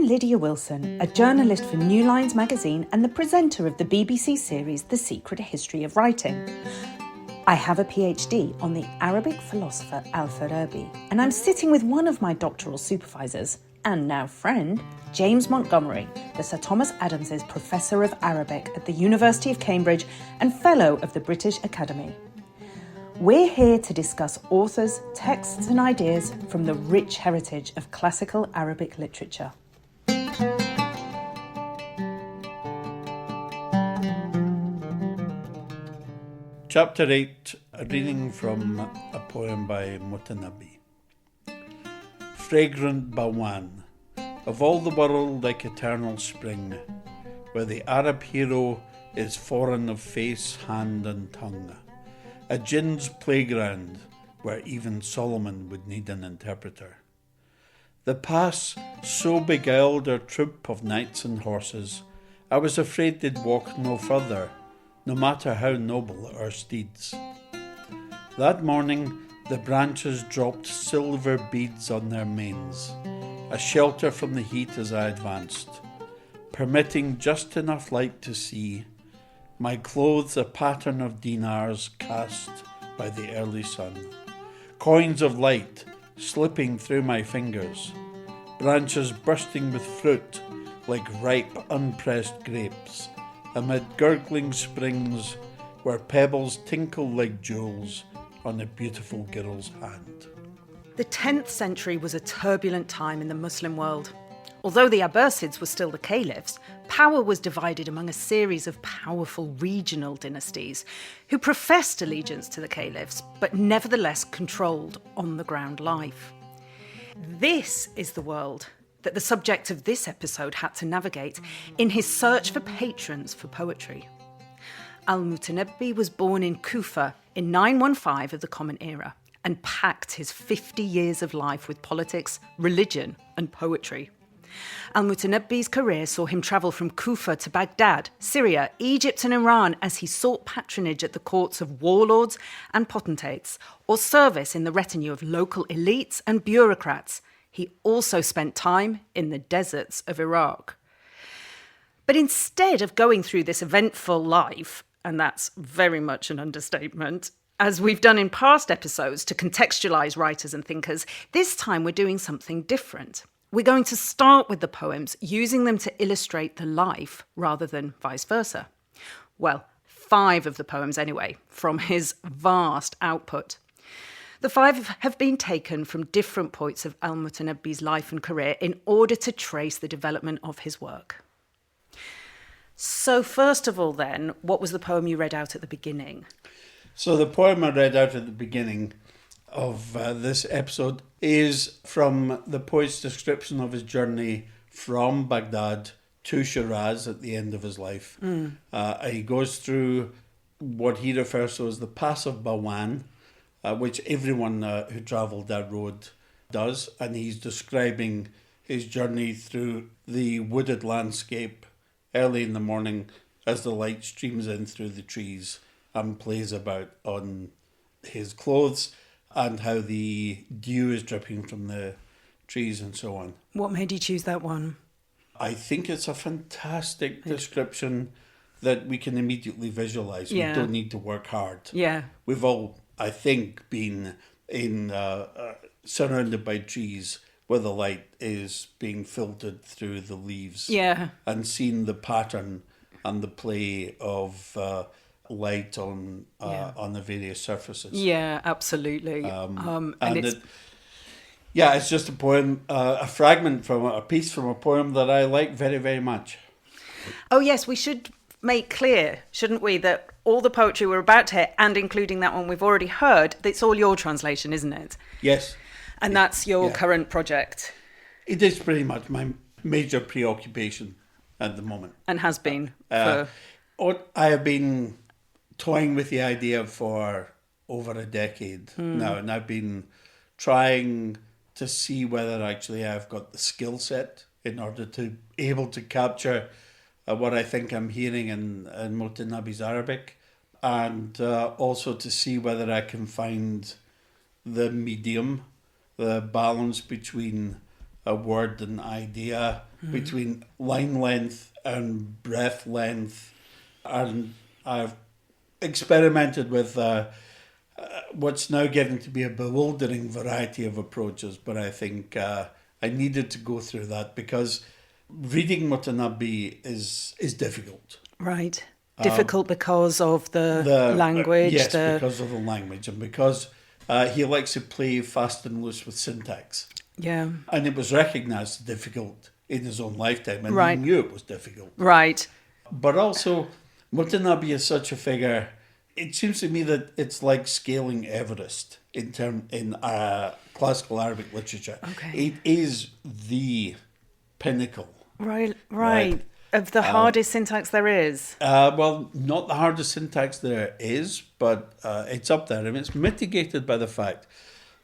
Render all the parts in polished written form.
I'm Lydia Wilson, a journalist for New Lines magazine and the presenter of the BBC series The Secret History of Writing. I have a PhD on the Arabic philosopher Al-Mutanabbi, and I'm sitting with one of my doctoral supervisors, and now friend, James Montgomery, the Sir Thomas Adams's Professor of Arabic at the University of Cambridge and Fellow of the British Academy. We're here to discuss authors, texts and ideas from the rich heritage of classical Arabic literature. Chapter 8, a reading from a poem by Al-Mutanabbi. Fragrant Bawan, of all the world like eternal spring, where the Arab hero is foreign of face, hand and tongue, a jinn's playground where even Solomon would need an interpreter. The pass so beguiled our troop of knights and horses, I was afraid they'd walk no further, no matter how noble our steeds. That morning the branches dropped silver beads on their manes, a shelter from the heat as I advanced, permitting just enough light to see, my clothes a pattern of dinars cast by the early sun, coins of light slipping through my fingers, branches bursting with fruit like ripe unpressed grapes, amid gurgling springs where pebbles tinkle like jewels on a beautiful girl's hand. The 10th century was a turbulent time in the Muslim world. Although the Abbasids were still the caliphs, power was divided among a series of powerful regional dynasties who professed allegiance to the caliphs, but nevertheless controlled on-the-ground life. This is the world that the subject of this episode had to navigate in his search for patrons for poetry. Al-Mutanabbi was born in Kufa in 915 of the Common Era and packed his 50 years of life with politics, religion and poetry. Al-Mutanabbi's career saw him travel from Kufa to Baghdad, Syria, Egypt and Iran as he sought patronage at the courts of warlords and potentates, or service in the retinue of local elites and bureaucrats. He also spent time in the deserts of Iraq. But instead of going through this eventful life, and that's very much an understatement, as we've done in past episodes to contextualise writers and thinkers, this time we're doing something different. We're going to start with the poems, using them to illustrate the life rather than vice versa. Well, 5 of the poems anyway, from his vast output. The 5 have been taken from different points of Al-Mutanabbi's life and career in order to trace the development of his work. So first of all then, what was the poem you read out at the beginning? So the poem I read out at the beginning of this episode is from the poet's description of his journey from Baghdad to Shiraz at the end of his life. He goes through what he refers to as the Pass of Bawan, which everyone who travelled that road does, and he's describing his journey through the wooded landscape early in the morning as the light streams in through the trees and plays about on his clothes, and how the dew is dripping from the trees and so on. What made you choose that one? I think it's a fantastic description that we can immediately visualise. Yeah. We don't need to work hard. Yeah. We've all, I think, been in surrounded by trees where the light is being filtered through the leaves. Yeah. And seen the pattern and the play of light on the various surfaces. Yeah, absolutely. It's just a poem, a fragment from a piece from a poem that I like very, very much. Oh yes, we should make clear, shouldn't we, that all the poetry we're about to hear, and including that one we've already heard, it's all your translation, isn't it? Yes. And that's your current project. It is pretty much my major preoccupation at the moment. And has been for... I have been toying with the idea for over a decade now, and I've been trying to see whether actually I've got the skill set in order to able to capture what I think I'm hearing in Mutanabbi's Arabic, and also to see whether I can find the medium, the balance between a word and idea, between line length and breath length. And I've experimented with what's now getting to be a bewildering variety of approaches, but I think I needed to go through that because reading Mutanabbī is difficult. Right. Difficult because of the language. Yes, because of the language, and because he likes to play fast and loose with syntax. Yeah. And it was recognised difficult in his own lifetime, and Right. he knew it was difficult. Right. But also, Mutanabbī is such a figure. It seems to me that it's like scaling Everest in classical Arabic literature. Okay. It is the pinnacle. Right. Of the hardest syntax there is. Well, not the hardest syntax there is, but it's up there. I mean, it's mitigated by the fact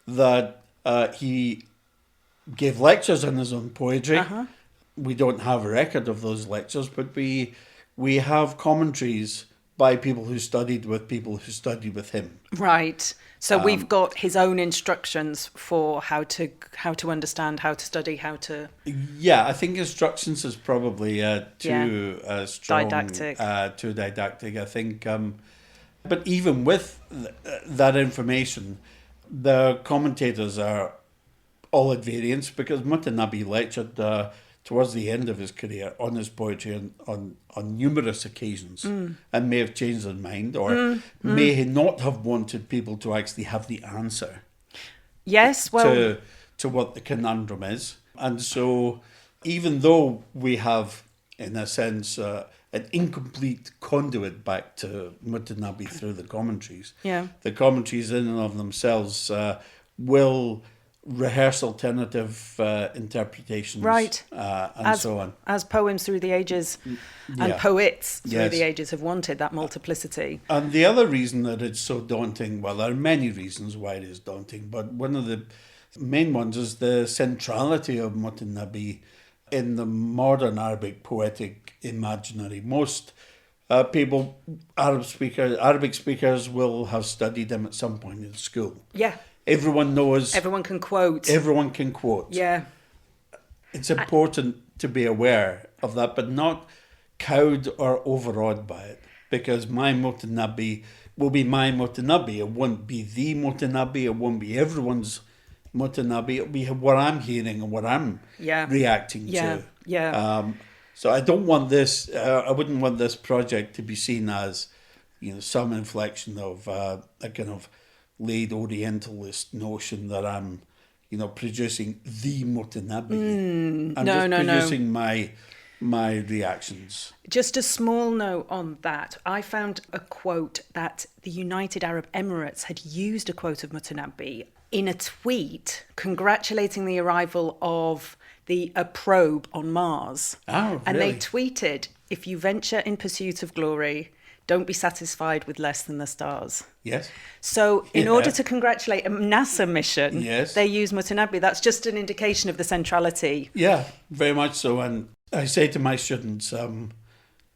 that he gave lectures on his own poetry. We don't have a record of those lectures, but we have commentaries by people who studied with people who studied with him. Right. So we've got his own instructions for how to understand, how to study, how to... Yeah, I think instructions is probably too strong. Didactic. Too didactic, I think. But even with that information, the commentators are all at variance, because Mutanabbī lectured towards the end of his career on his poetry on numerous occasions, and may have changed his mind, or may not have wanted people to actually have the answer. Yes, well... to what the conundrum is. And so even though we have, in a sense, an incomplete conduit back to Mutanabbī through the commentaries, the commentaries in and of themselves will rehearse alternative interpretations, and so on. As poems through the ages and poets through the ages have wanted that multiplicity. And the other reason that it's so daunting, well, there are many reasons why it is daunting, but one of the main ones is the centrality of Mutanabbī in the modern Arabic poetic imaginary. Most people, Arabic speakers will have studied him at some point in school. Yeah. Everyone knows. Everyone can quote. Everyone can quote. Yeah. It's important to be aware of that, but not cowed or overawed by it, because my Mutanabbī will be my Mutanabbī. It won't be the Mutanabbī. It won't be everyone's Mutanabbī. It'll be what I'm hearing and what I'm reacting to. Yeah. So I don't want this. I wouldn't want this project to be seen as, some inflection of a kind of late Orientalist notion that I'm, producing the Mutanabbī. I'm producing my reactions. Just a small note on that. I found a quote that the United Arab Emirates had used a quote of Mutanabbī in a tweet congratulating the arrival of a probe on Mars. Oh, really? And they tweeted, "If you venture in pursuit of glory, don't be satisfied with less than the stars." Yes. So in order to congratulate a NASA mission, yes, they use Mutanabbī. That's just an indication of the centrality. Yeah, very much so. And I say to my students,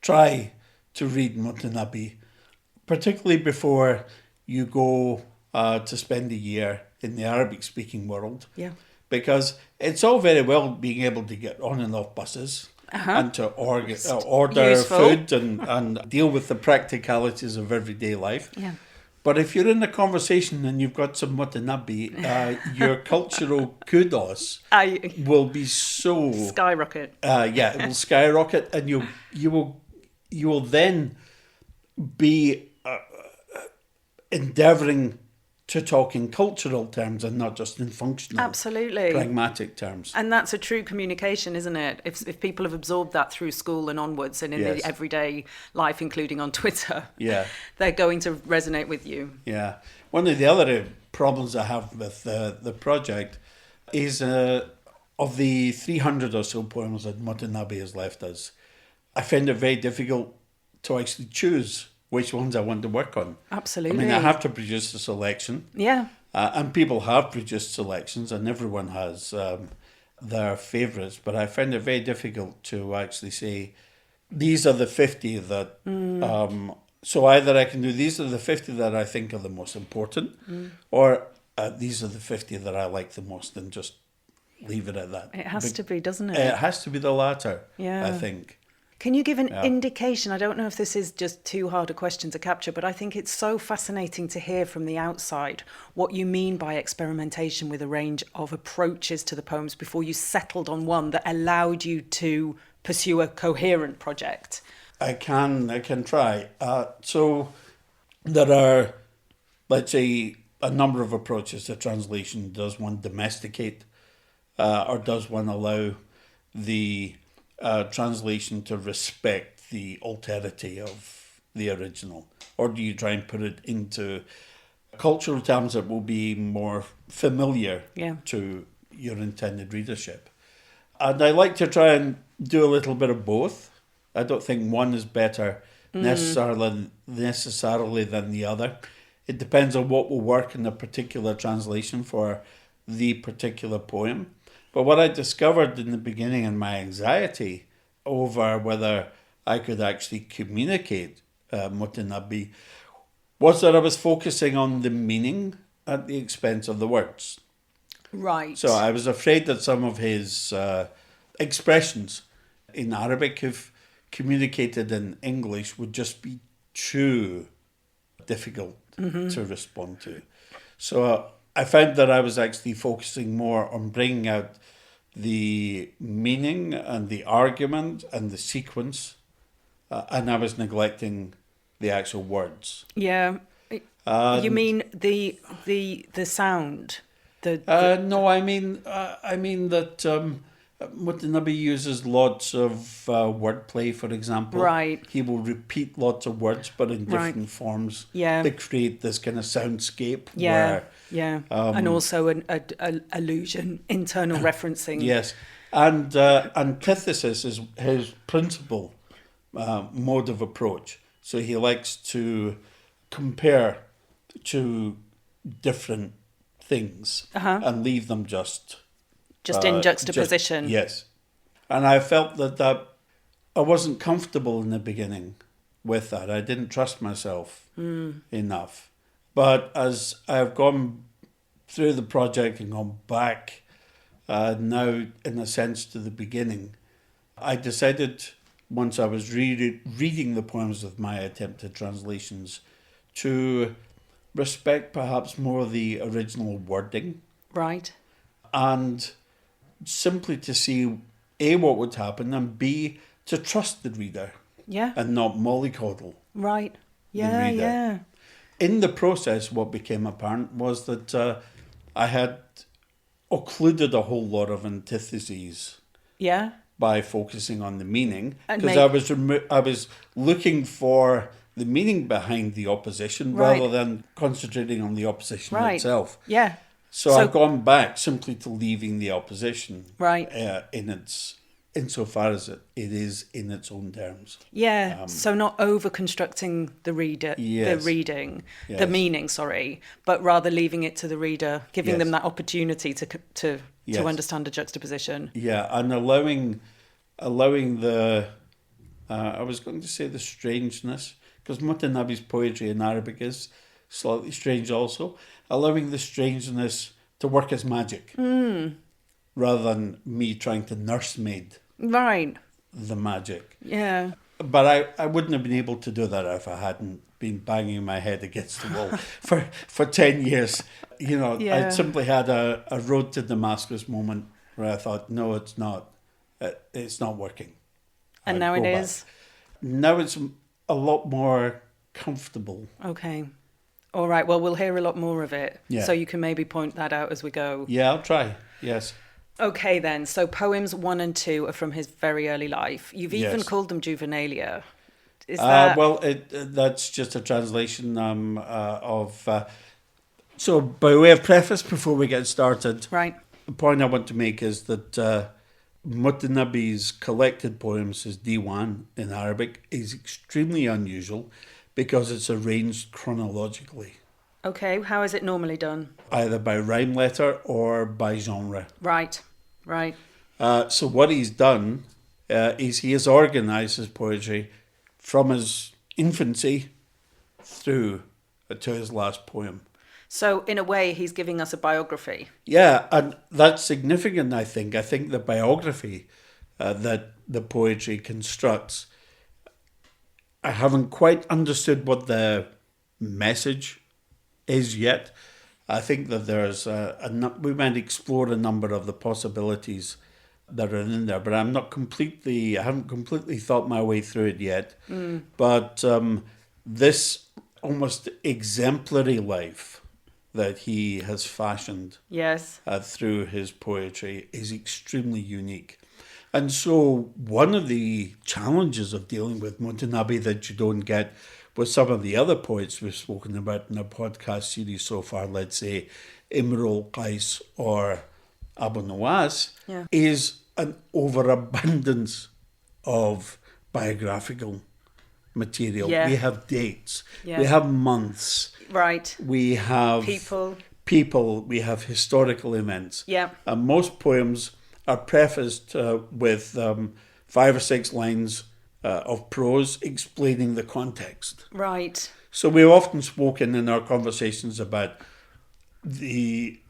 try to read Mutanabbī, particularly before you go to spend a year in the Arabic-speaking world. Yeah. Because it's all very well being able to get on and off buses, and to order food and deal with the practicalities of everyday life. Yeah. But if you're in a conversation and you've got some Mutanabbī, your cultural kudos will be so skyrocket. It will skyrocket, and you will then be endeavouring to talk in cultural terms and not just in functional, absolutely pragmatic terms. And that's a true communication, isn't it? If people have absorbed that through school and onwards, and in the everyday life, including on Twitter, they're going to resonate with you. Yeah. One of the other problems I have with the project is of the 300 or so poems that Mutanabbī has left us, I find it very difficult to actually choose which ones I want to work on. Absolutely. I mean, I have to produce a selection. Yeah. And people have produced selections, and everyone has their favourites, but I find it very difficult to actually say, these are the 50 that... so either I can do, these are the 50 that I think are the most important, or these are the 50 that I like the most, and just leave it at that. It has to be, doesn't it? It has to be the latter, Yeah. I think. Can you give an indication? I don't know if this is just too hard a question to capture, but I think it's so fascinating to hear from the outside what you mean by experimentation with a range of approaches to the poems before you settled on one that allowed you to pursue a coherent project. I can try. So there are, let's say, a number of approaches to translation. Does one domesticate, or does one allow the translation to respect the alterity of the original? Or do you try and put it into cultural terms that will be more familiar to your intended readership? And I like to try and do a little bit of both. I don't think one is better necessarily than the other. It depends on what will work in a particular translation for the particular poem. But what I discovered in the beginning in my anxiety over whether I could actually communicate Mutanabbī was that I was focusing on the meaning at the expense of the words. Right. So I was afraid that some of his expressions in Arabic, if communicated in English, would just be too difficult to respond to. So I found that I was actually focusing more on bringing out the meaning and the argument and the sequence, and I was neglecting the actual words. Yeah. You mean the sound? No, I mean that Mutanabbī uses lots of wordplay, for example. Right. He will repeat lots of words, but in different forms. Yeah. They create this kind of soundscape. Yeah. Where, and also an allusion, internal referencing. Yes. And antithesis is his principal mode of approach. So he likes to compare two different things and leave them just in juxtaposition. Yes. And I felt that I wasn't comfortable in the beginning with that. I didn't trust myself enough. But as I've gone through the project and gone back now, in a sense, to the beginning, I decided, once I was reading the poems of my attempted translations, to respect perhaps more the original wording. Right. And simply to see, A, what would happen, and B, to trust the reader. Yeah. And not mollycoddle. Right. The reader. Yeah. In the process, what became apparent was that I had occluded a whole lot of antitheses. Yeah. By focusing on the meaning, And because I was looking for the meaning behind the opposition rather than concentrating on the opposition itself. Yeah. So I've gone back simply to leaving the opposition insofar as it is in its own terms. Yeah. So not over constructing the reader, the reading, the meaning, but rather leaving it to the reader, giving them that opportunity to understand a juxtaposition. Yeah, and allowing the I was going to say the strangeness, because Mutanabbi's poetry in Arabic is slightly strange also, allowing the strangeness to work as magic rather than me trying to nursemaid the magic. Yeah. But I wouldn't have been able to do that if I hadn't been banging my head against the wall for 10 years. You know, I simply had a road to Damascus moment where I thought, no, it's not. It's not working. And now it is? Now it's a lot more comfortable. Okay. All right. Well, we'll hear a lot more of it. Yeah. So you can maybe point that out as we go. Yeah, I'll try. Yes. Okay, then. So poems 1 and 2 are from his very early life. You've even called them juvenilia. Is that... that's just a translation of... So by way of preface, before we get started, the point I want to make is that Mutanabbi's collected poems, his Diwan in Arabic, is extremely unusual because it's arranged chronologically. Okay, how is it normally done? Either by rhyme letter or by genre. Right. So what he's done is he has organised his poetry from his infancy through to his last poem. So in a way, he's giving us a biography. Yeah, and that's significant, I think. I think the biography that the poetry constructs, I haven't quite understood what the message is yet. I think that there's we might explore a number of the possibilities that are in there, but I haven't completely thought my way through it yet. But this almost exemplary life that he has fashioned Yes. through his poetry is extremely unique. And so one of the challenges of dealing with Mutanabbi that you don't get with some of the other poets we've spoken about in our podcast series so far, let's say Imrul Qais or Abu Nuwas, is an overabundance of biographical material. Yeah. We have dates, Yeah. we have months, Right. we have people, we have historical events. Yeah. And most poems are prefaced with 5 or 6 lines of prose explaining the context. Right. So we've often spoken in our conversations about the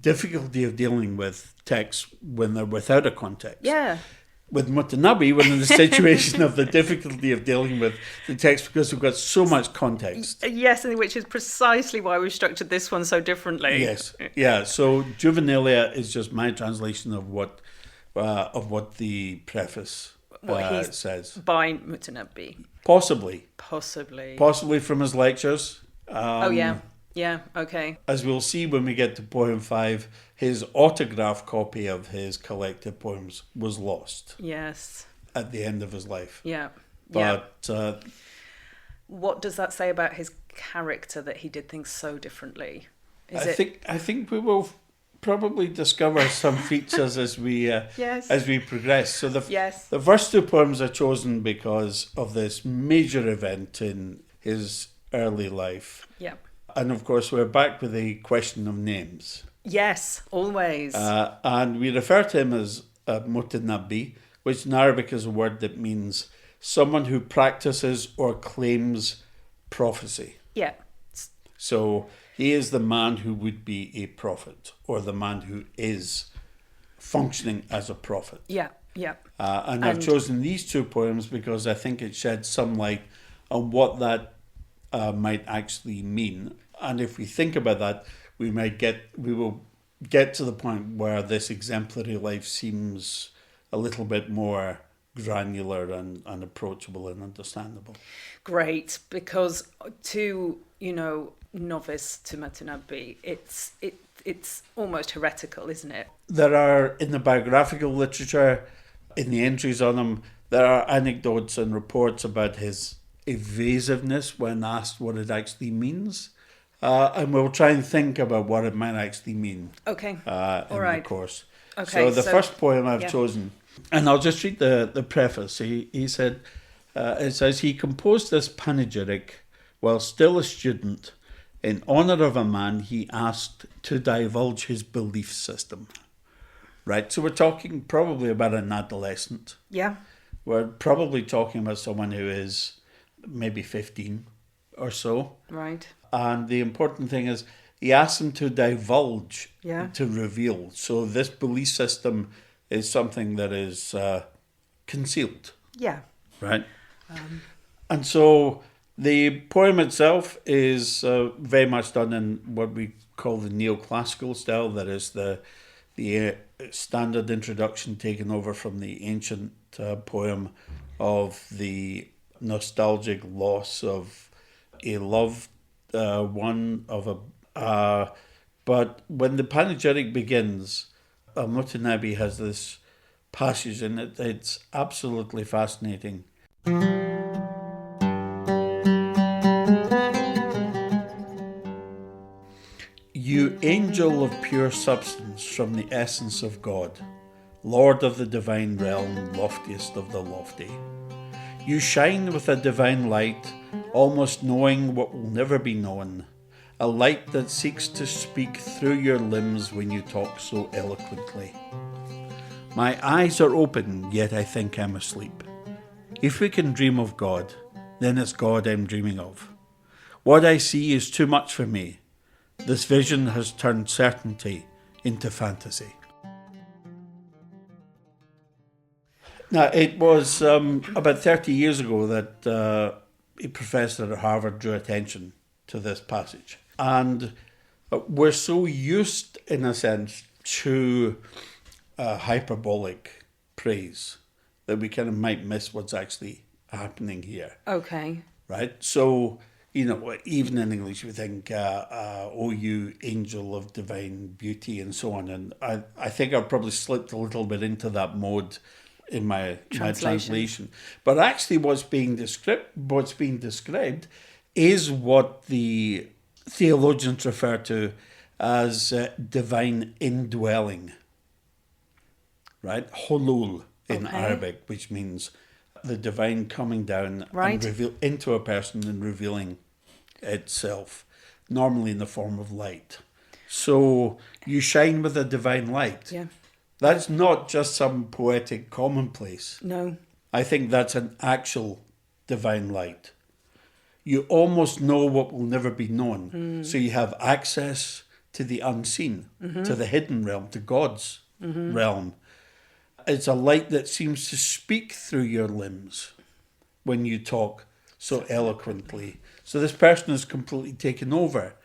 difficulty of dealing with texts when they're without a context. Yeah. With Mutanabbi, we're in the situation of the difficulty of dealing with the text because we've got so much context. Yes, and which is precisely why we've structured this one so differently. Yes, yeah. So Juvenilia is just my translation of what the preface says. By Mutanabbi. Possibly from his lectures. Yeah, okay. As we'll see when we get to poem 5, his autograph copy of his collected poems was lost. Yes. At the end of his life. Yeah. But what does that say about his character that he did things so differently? I think we will probably discover some features as we progress. So the first 2 poems are chosen because of this major event in his early life. Yeah. And of course, we're back with the question of names. Yes, always. And we refer to him as Mutanabbi, which in Arabic is a word that means someone who practices or claims prophecy. Yeah. So he is the man who would be a prophet, or the man who is functioning as a prophet. Yeah, yeah. And I've chosen these 2 poems because I think it sheds some light on what that might actually mean. And if we think about that, we will get to the point where this exemplary life seems a little bit more granular and approachable and understandable. Great, because to novice to Mutanabbi, it's almost heretical, isn't it? There are, in the biographical literature, in the entries on him, there are anecdotes and reports about his evasiveness when asked what it actually means. And we'll try and think about what it might actually mean. Okay. In the course. Okay. So the first poem I've chosen, and I'll just read the preface. He said, it says, he composed this panegyric while still a student in honour of a man he asked to divulge his belief system. Right, so we're talking probably about an adolescent. Yeah. We're probably talking about someone who is maybe 15 or so. Right. And the important thing is he asks him to divulge, to reveal. So this belief system is something that is concealed. Yeah. Right? And so the poem itself is very much done in what we call the neoclassical style. That is the standard introduction taken over from the ancient poem of the nostalgic loss of a loved one but when the panegyric begins, Al-Mutanabbi has this passage in it. It's absolutely fascinating. You angel of pure substance from the essence of God, Lord of the divine realm, loftiest of the lofty. You shine with a divine light, almost knowing what will never be known, a light that seeks to speak through your limbs when you talk so eloquently. My eyes are open, yet I think I'm asleep. If we can dream of God, then it's God I'm dreaming of. What I see is too much for me. This vision has turned certainty into fantasy. Now, it was about 30 years ago that a professor at Harvard drew attention to this passage. And we're so used, in a sense, to hyperbolic praise that we kind of might miss what's actually happening here. Okay. Right? So, even in English, we think, oh, you angel of divine beauty, and so on. And I think I've probably slipped a little bit into that mode in my translation. But actually what's being described is what the theologians refer to as divine indwelling. Right? Hulul in Arabic, which means the divine coming down and into a person and revealing itself, normally in the form of light. So you shine with a divine light. Yeah. That's not just some poetic commonplace. No. I think that's an actual divine light. You almost know what will never be known. So you have access to the unseen, to the hidden realm, to God's realm. It's a light that seems to speak through your limbs when you talk so eloquently. So this person is completely taken over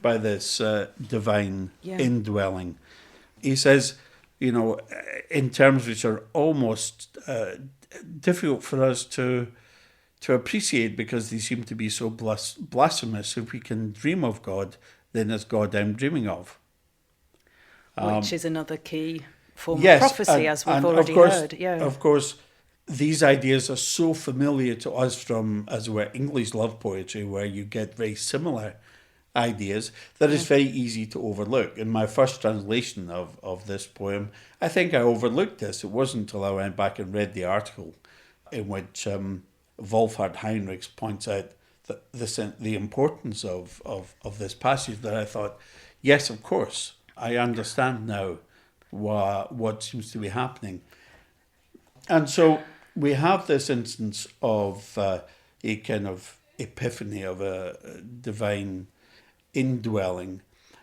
by this divine indwelling. He says, in terms which are almost difficult for us to appreciate because they seem to be so blasphemous. If we can dream of God, then it's God I'm dreaming of. Which is another key form of prophecy, as we've already heard. Yeah. Of course, these ideas are so familiar to us from, as it were, English love poetry, where you get very similar ideas that is very easy to overlook. In my first translation of this poem, I think I overlooked this. It wasn't until I went back and read the article in which Wolfhard Heinrichs points out the importance of this passage that I thought, yes, of course, I understand now what seems to be happening. And so we have this instance of a kind of epiphany of a divine indwelling.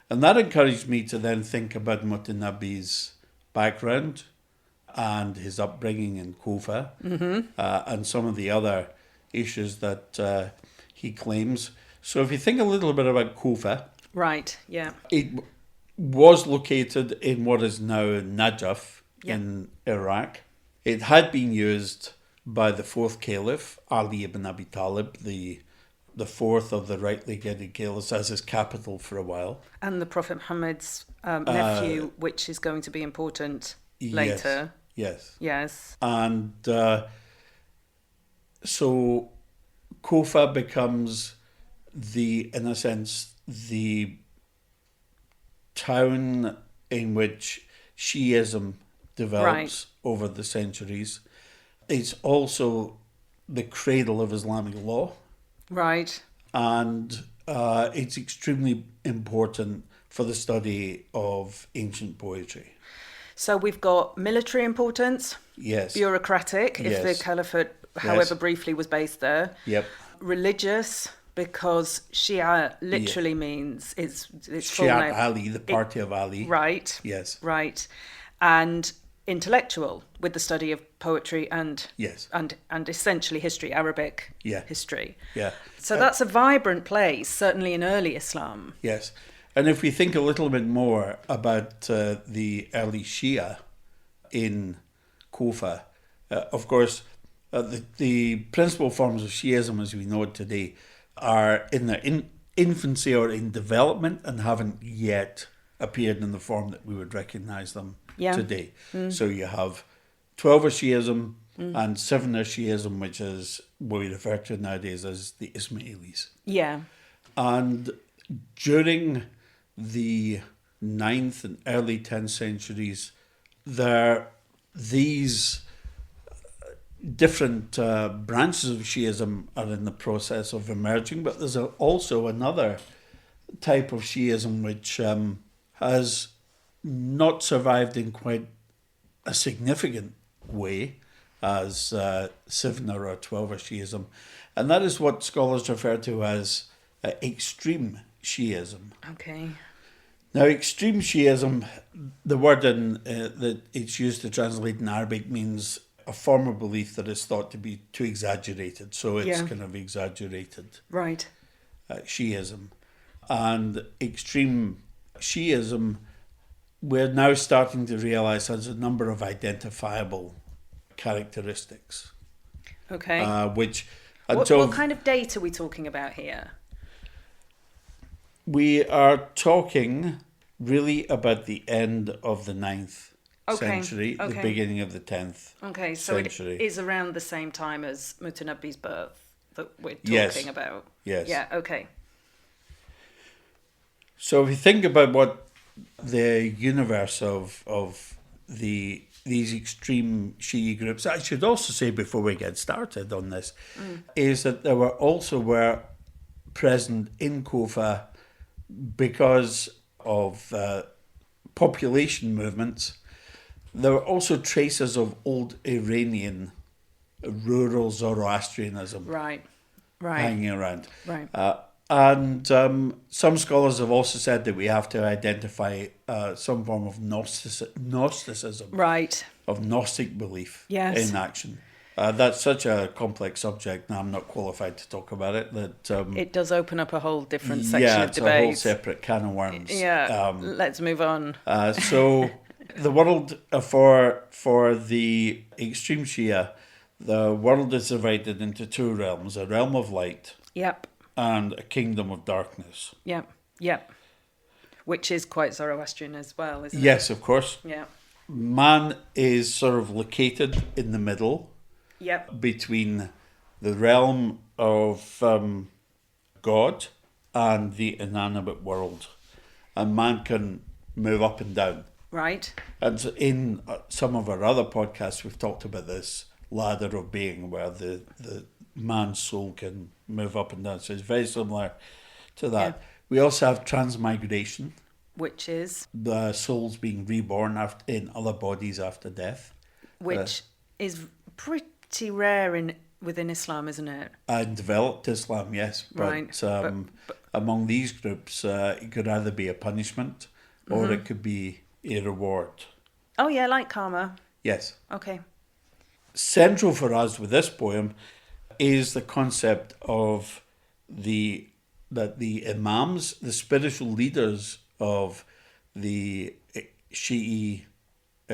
And that encouraged me to then think about Mutanabbi's background and his upbringing in Kufa and some of the other issues that he claims. So if you think a little bit about Kufa. Right, yeah. It was located in what is now Najaf in Iraq. It had been used by the fourth caliph, Ali ibn Abi Talib, the fourth of the rightly guided caliphs, as his capital for a while. And the Prophet Muhammad's nephew, which is going to be important later. Yes. And so Kufa becomes in a sense, the town in which Shiism develops over the centuries. It's also the cradle of Islamic law. Right. And it's extremely important for the study of ancient poetry. So we've got military importance. Yes. Bureaucratic, if the caliphate, however briefly, was based there. Yep. Religious, because Shia literally means it's full Shi'at name. Ali, the party of Ali. Right. Yes. Right. And intellectual, with the study of poetry and essentially history, Arabic history. Yeah. So that's a vibrant place, certainly in early Islam. Yes. And if we think a little bit more about the early Shia in Kufa, of course, the principal forms of Shiism as we know it today are in their infancy or in development and haven't yet appeared in the form that we would recognize them today. So you have 12er Shiism and 7er Shiism, which is what we refer to nowadays as the Ismailis. Yeah. And during the 9th and early 10th centuries, these different branches of Shiism are in the process of emerging, but there's also another type of Shiism which has not survived in quite a significant way as 7er or 12er Shiism, and that is what scholars refer to as extreme Shiism. Okay. Now, extreme Shiism, the word that it's used to translate in Arabic means a form of belief that is thought to be too exaggerated. So it's kind of exaggerated Right. Shiism. And extreme Shiism, we're now starting to realise has a number of identifiable characteristics. Okay. Which What kind of date are we talking about here? We are talking really about the end of the 9th century, the beginning of the 10th century. It is around the same time as Mutanabbi's birth that we're talking about. Yes. Yeah, okay. So if you think about what the universe of these extreme Shi'i groups, I should also say before we get started on this, is that there were present in Kufa because of population movements. There were also traces of old Iranian rural Zoroastrianism hanging around. Right. And some scholars have also said that we have to identify some form of Gnosticism, of Gnostic belief in action. That's such a complex subject, and I'm not qualified to talk about it. That it does open up a whole different section of debate. Yeah, it's a whole separate can of worms. Yeah, let's move on. So the world, for the extreme Shia, the world is divided into two realms, a realm of light and a kingdom of darkness. Yep. Which is quite Zoroastrian as well, isn't it? Yes, of course. Yeah. Man is sort of located in the middle. Between the realm of God and the inanimate world. And man can move up and down. Right. And in some of our other podcasts, we've talked about this ladder of being where the man's soul can move up and down. So it's very similar to that. Yeah. We also have transmigration. Which is? The souls being reborn in other bodies after death. Which is pretty rare within Islam, isn't it? And developed Islam, yes. But, but among these groups, it could either be a punishment or it could be a reward. Oh, yeah, like karma. Yes. Okay. Central for us with this poem is the concept of that the imams, the spiritual leaders of the Shi'i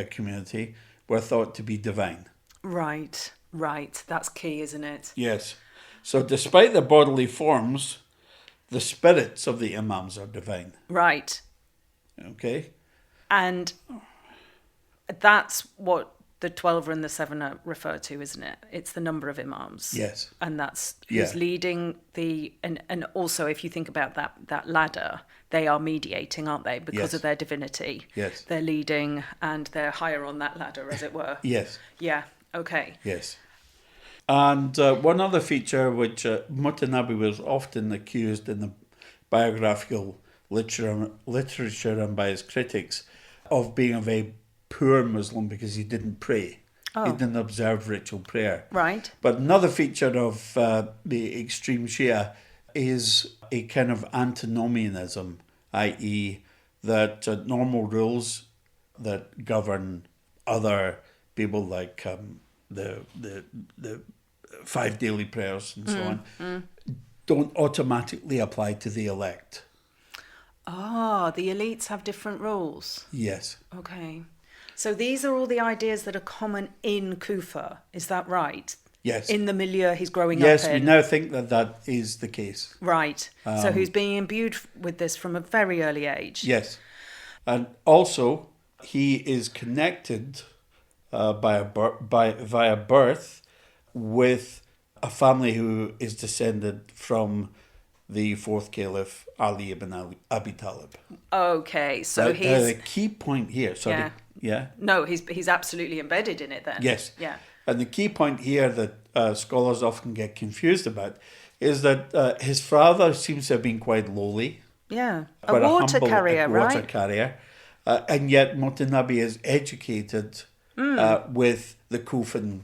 community, were thought to be divine. Right. That's key, isn't it? Yes. So despite their bodily forms, the spirits of the imams are divine. Right. Okay. And that's what the 12 and the 7 are referred to, isn't it? It's the number of imams. Yes. And that's who's leading and also if you think about that ladder, they are mediating, aren't they? Because of their divinity. Yes. They're leading and they're higher on that ladder, as it were. Yes. Yeah. Okay. Yes. And one other feature which Mutanabbi was often accused in the biographical literature and by his critics of being a very poor Muslim because he didn't pray. Oh. He didn't observe ritual prayer. Right. But another feature of the extreme Shia is a kind of antinomianism, i.e. that normal rules that govern other people like the 5 daily prayers and so on don't automatically apply to the elect. Ah, the elites have different rules. Yes. Okay. So these are all the ideas that are common in Kufa, is that right? Yes. In the milieu he's growing up in. Yes, in. we now think that is the case. Right. So he's being imbued with this from a very early age. Yes. And also, he is connected via birth with a family who is descended from the 4th Caliph, Ali ibn Abi Talib. Okay, so he's... the key point here, sorry. Yeah. No, he's absolutely embedded in it then. Yes. Yeah. And the key point here that scholars often get confused about is that his father seems to have been quite lowly. Yeah. A water carrier, right? Water carrier. And yet Mutanabbi is educated with the Kufan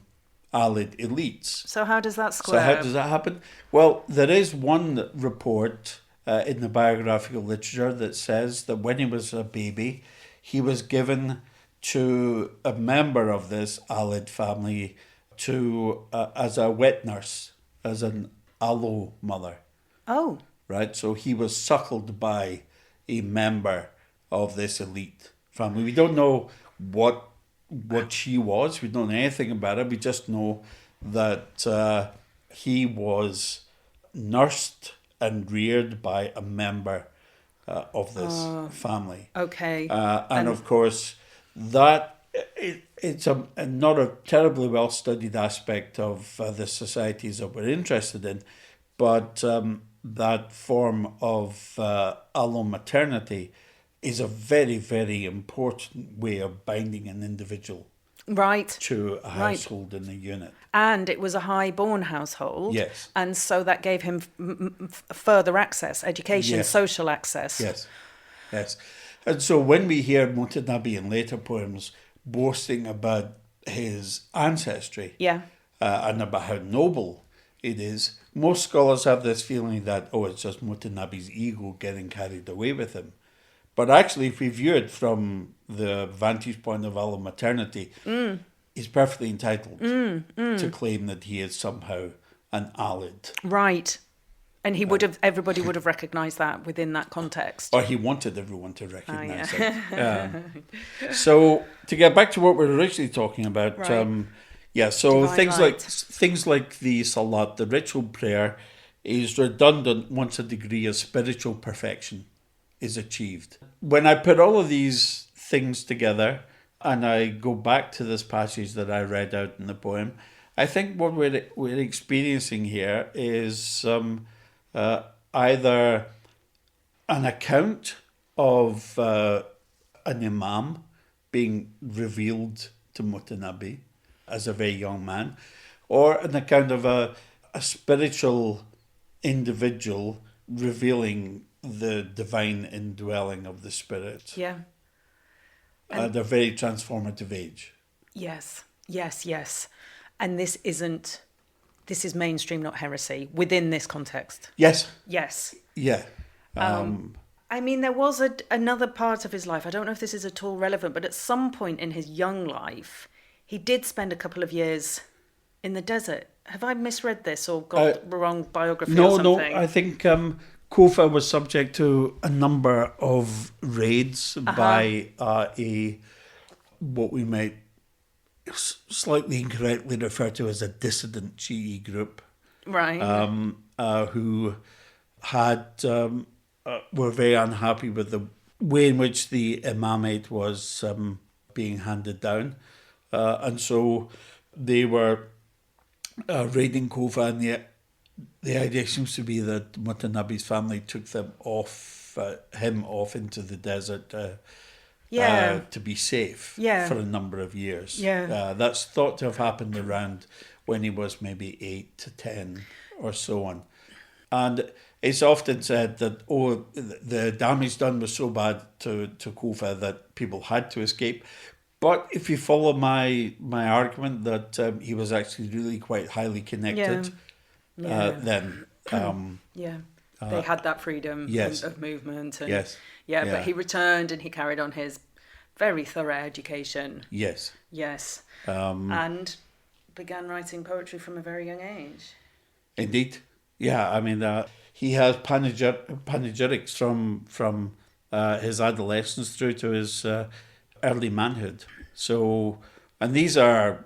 Alid elites. So how does that square? So how does that happen? Well, there is one report in the biographical literature that says that when he was a baby, he was given to a member of this Alid family as a wet nurse, as an aloe mother. Oh. Right? So he was suckled by a member of this elite family. We don't know what she was. We don't know anything about her. We just know that he was nursed and reared by a member of this family. Okay. And of course, it's not a terribly well studied aspect of the societies that we're interested in, but that form of allomaternity is a very, very important way of binding an individual to a household in a unit. And it was a high-born household. Yes. And so that gave him further access, education, Yes. social access. Yes. And so when we hear Mutanabbī in later poems boasting about his ancestry and about how noble it is, most scholars have this feeling that, it's just Mutanabbi's ego getting carried away with him. But actually, if we view it from the vantage point of allomaternity, he's perfectly entitled to claim that he is somehow an Alid. Right. And everybody would have recognised that within that context. Or he wanted everyone to recognise it. So to get back to what we were originally talking about, so things like the salat, the ritual prayer, is redundant once a degree of spiritual perfection is achieved. When I put all of these things together and I go back to this passage that I read out in the poem, I think what we're experiencing here is either an account of an imam being revealed to Mutanabbī as a very young man, or an account of a spiritual individual revealing the divine indwelling of the spirit. Yeah. At a very transformative age. Yes. And this is mainstream, not heresy, within this context. Yes. Yeah. I mean, there was another part of his life, I don't know if this is at all relevant, but at some point in his young life, he did spend a couple of years in the desert. Have I misread this or got the wrong biography or something? No, I think Kufa was subject to a number of raids by what we might slightly incorrectly refer to as a dissident Shi'i group. Right. Who were very unhappy with the way in which the imamate was being handed down. And so they were raiding Kufa, and the idea seems to be that Mutanabbi's family took him off into the desert to be safe for a number of years. That's thought to have happened around when he was maybe 8 to 10 or so on. And it's often said that, the damage done was so bad to Kufa that people had to escape. But if you follow my argument that he was actually really quite highly connected, then... they had that freedom of movement. And, but he returned and he carried on his very thorough education. Yes. And began writing poetry from a very young age. Indeed. Yeah, I mean, he has panegyrics from his adolescence through to his early manhood. So, and these are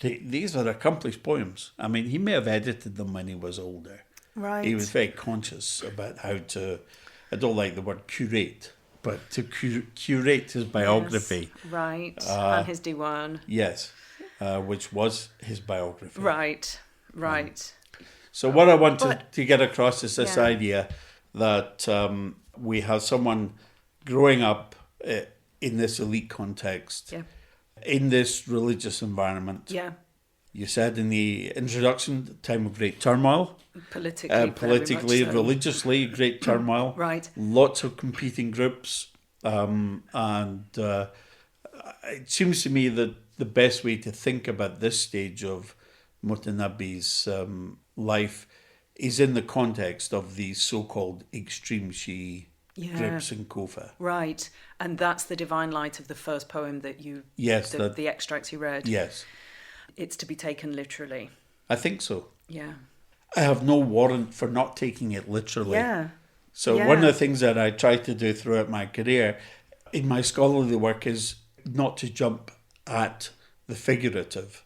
accomplished poems. I mean, he may have edited them when he was older. Right. He was very conscious about how to, I don't like the word curate, but to curate his biography. Yes, right, and his diwan. Yes, which was his biography. Right. So what I want to get across is this idea that we have someone growing up in this elite context, in this religious environment. Yeah. You said in the introduction, time of great turmoil. Politically, religiously, great turmoil. Right. Lots of competing groups. And it seems to me that the best way to think about this stage of Mutanabbi's life is in the context of these so-called extreme Shi'i groups in Kufa. Right. And that's the divine light of the first poem that you... Yes. The extracts you read. Yes. It's to be taken literally. I think so. Yeah. I have no warrant for not taking it literally. Yeah. So one of the things that I try to do throughout my career in my scholarly work is not to jump at the figurative,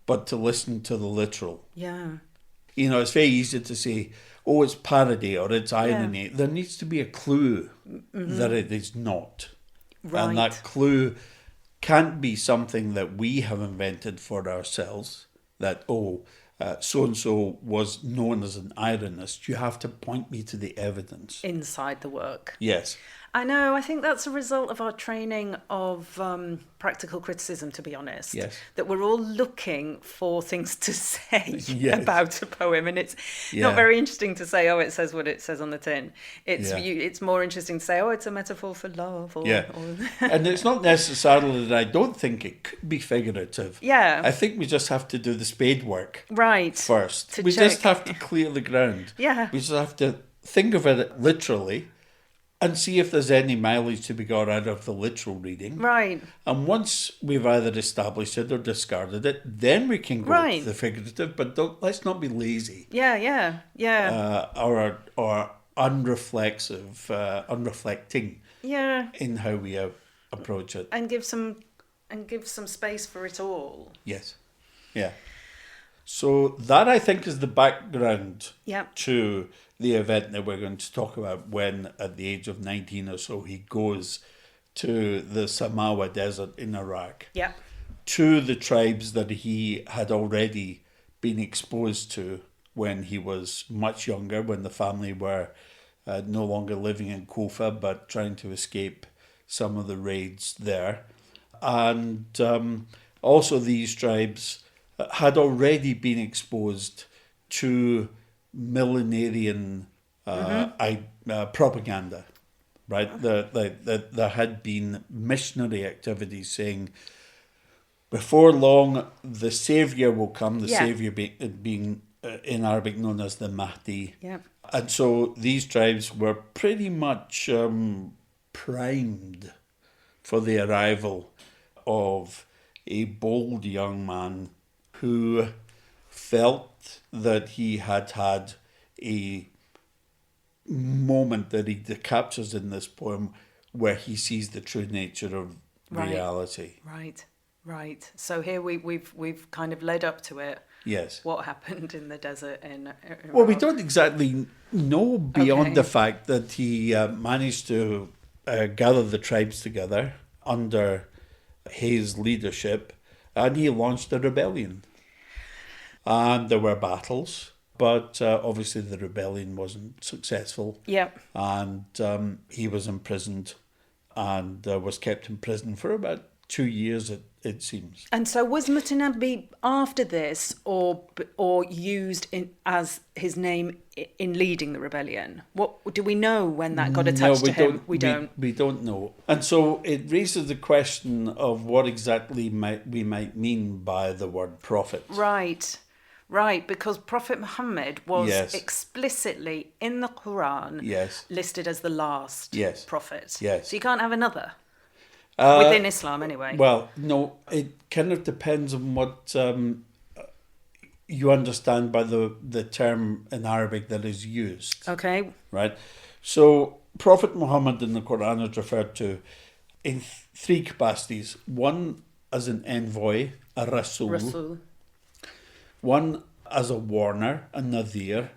but to listen to the literal. Yeah. You know, it's very easy to say, oh, it's parody or it's irony. Yeah. There needs to be a clue that it is not. Right. And that clue can't be something that we have invented for ourselves, that, so-and-so was known as an ironist. You have to point me to the evidence. Inside the work. Yes. I know. I think that's a result of our training of practical criticism, to be honest. Yes. That we're all looking for things to say about a poem. And it's not very interesting to say, it says what it says on the tin. It's more interesting to say, it's a metaphor for love. And it's not necessarily that I don't think it could be figurative. Yeah. I think we just have to do the spade work. Right. First. We just have to clear the ground. Yeah. We just have to think of it literally. And see if there's any mileage to be got out of the literal reading. Right. And once we've either established it or discarded it, then we can go to the figurative. But let's not be lazy. Yeah. Or unreflective, unreflecting. Yeah. In how we approach it. And give some space for it all. Yes. Yeah. So that, I think, is the background to the event that we're going to talk about when, at the age of 19 or so, he goes to the Samawa Desert in Iraq. Yeah. To the tribes that he had already been exposed to when he was much younger, when the family were no longer living in Kufa, but trying to escape some of the raids there. And also these tribes had already been exposed to millenarian propaganda, right? There had been missionary activities saying, before long, the saviour will come, the saviour being in Arabic known as the Mahdi. Yeah. And so these tribes were pretty much primed for the arrival of a bold young man who felt that he had had a moment that he captures in this poem where he sees the true nature of reality. Right. So here we've kind of led up to it. Yes. What happened in the desert in Iraq? Well, we don't exactly know beyond the fact that he managed to gather the tribes together under his leadership, and he launched a rebellion. And there were battles, but obviously the rebellion wasn't successful. Yeah. And he was imprisoned and was kept in prison for about 2 years, it seems. And so was Mutanabbi after this or used as his name in leading the rebellion? What do we know when that got attached to him? We don't know. And so it raises the question of what exactly we might mean by the word prophet. Right, because Prophet Muhammad was explicitly in the Quran listed as the last prophet. Yes. So you can't have another. Within Islam, anyway. Well, no, it kind of depends on what you understand by the term in Arabic that is used. Okay. Right? So, Prophet Muhammad in the Quran is referred to in three capacities. One as an envoy, a Rasul. One as a warner, a Nadir,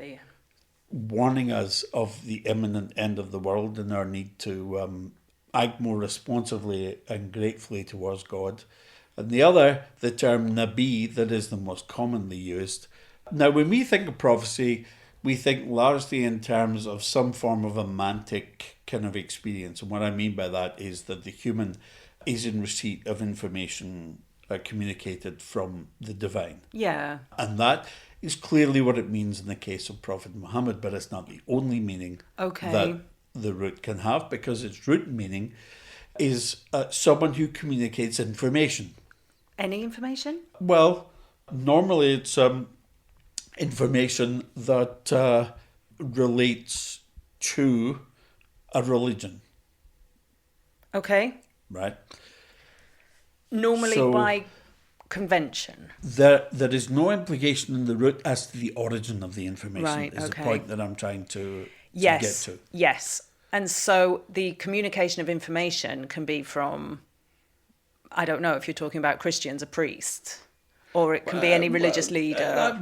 warning us of the imminent end of the world and our need to act more responsively and gratefully towards God. And the other, the term Nabi, that is the most commonly used. Now, when we think of prophecy, we think largely in terms of some form of a mantic kind of experience. And what I mean by that is that the human is in receipt of information communicated from the divine. Yeah. And that is clearly what it means in the case of Prophet Muhammad, but it's not the only meaning that the root can have, because its root meaning is someone who communicates information. Any information? Well, normally it's information that relates to a religion, Okay. right? Normally So- by convention. There is no implication in the root as to the origin of the information. Right, is okay. the point that I'm trying to Yes. get to. Yes. And so the communication of information can be from, I don't know if you're talking about Christians, a priest, or it can be any religious leader.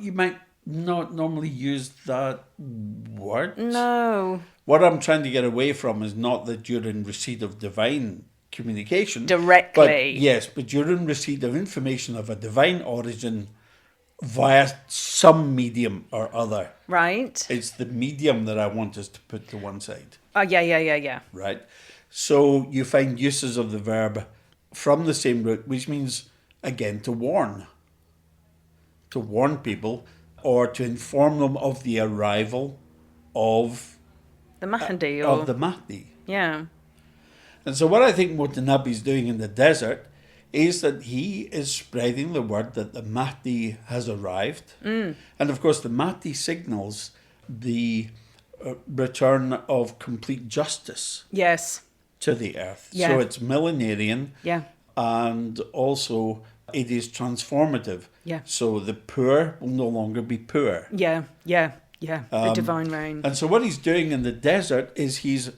You might not normally use that word. No. What I'm trying to get away from is not that you're in receipt of divine communication. Directly. But yes, but you're in receipt of information of a divine origin via some medium or other. Right. It's the medium that I want us to put to one side, Oh, yeah. right? So you find uses of the verb from the same root, which means, again, to warn people or to inform them of the arrival of The Mahdi. of the Mahdi. Yeah. And so what I think Mutanabbi is doing in the desert is that he is spreading the word that the Mahdi has arrived. And of course, the Mahdi signals the return of complete justice Yes. to the earth. Yeah. So it's millenarian, Yeah. and also it is transformative. Yeah. So the poor will no longer be poor. Yeah. The divine reign. And so what he's doing in the desert is he's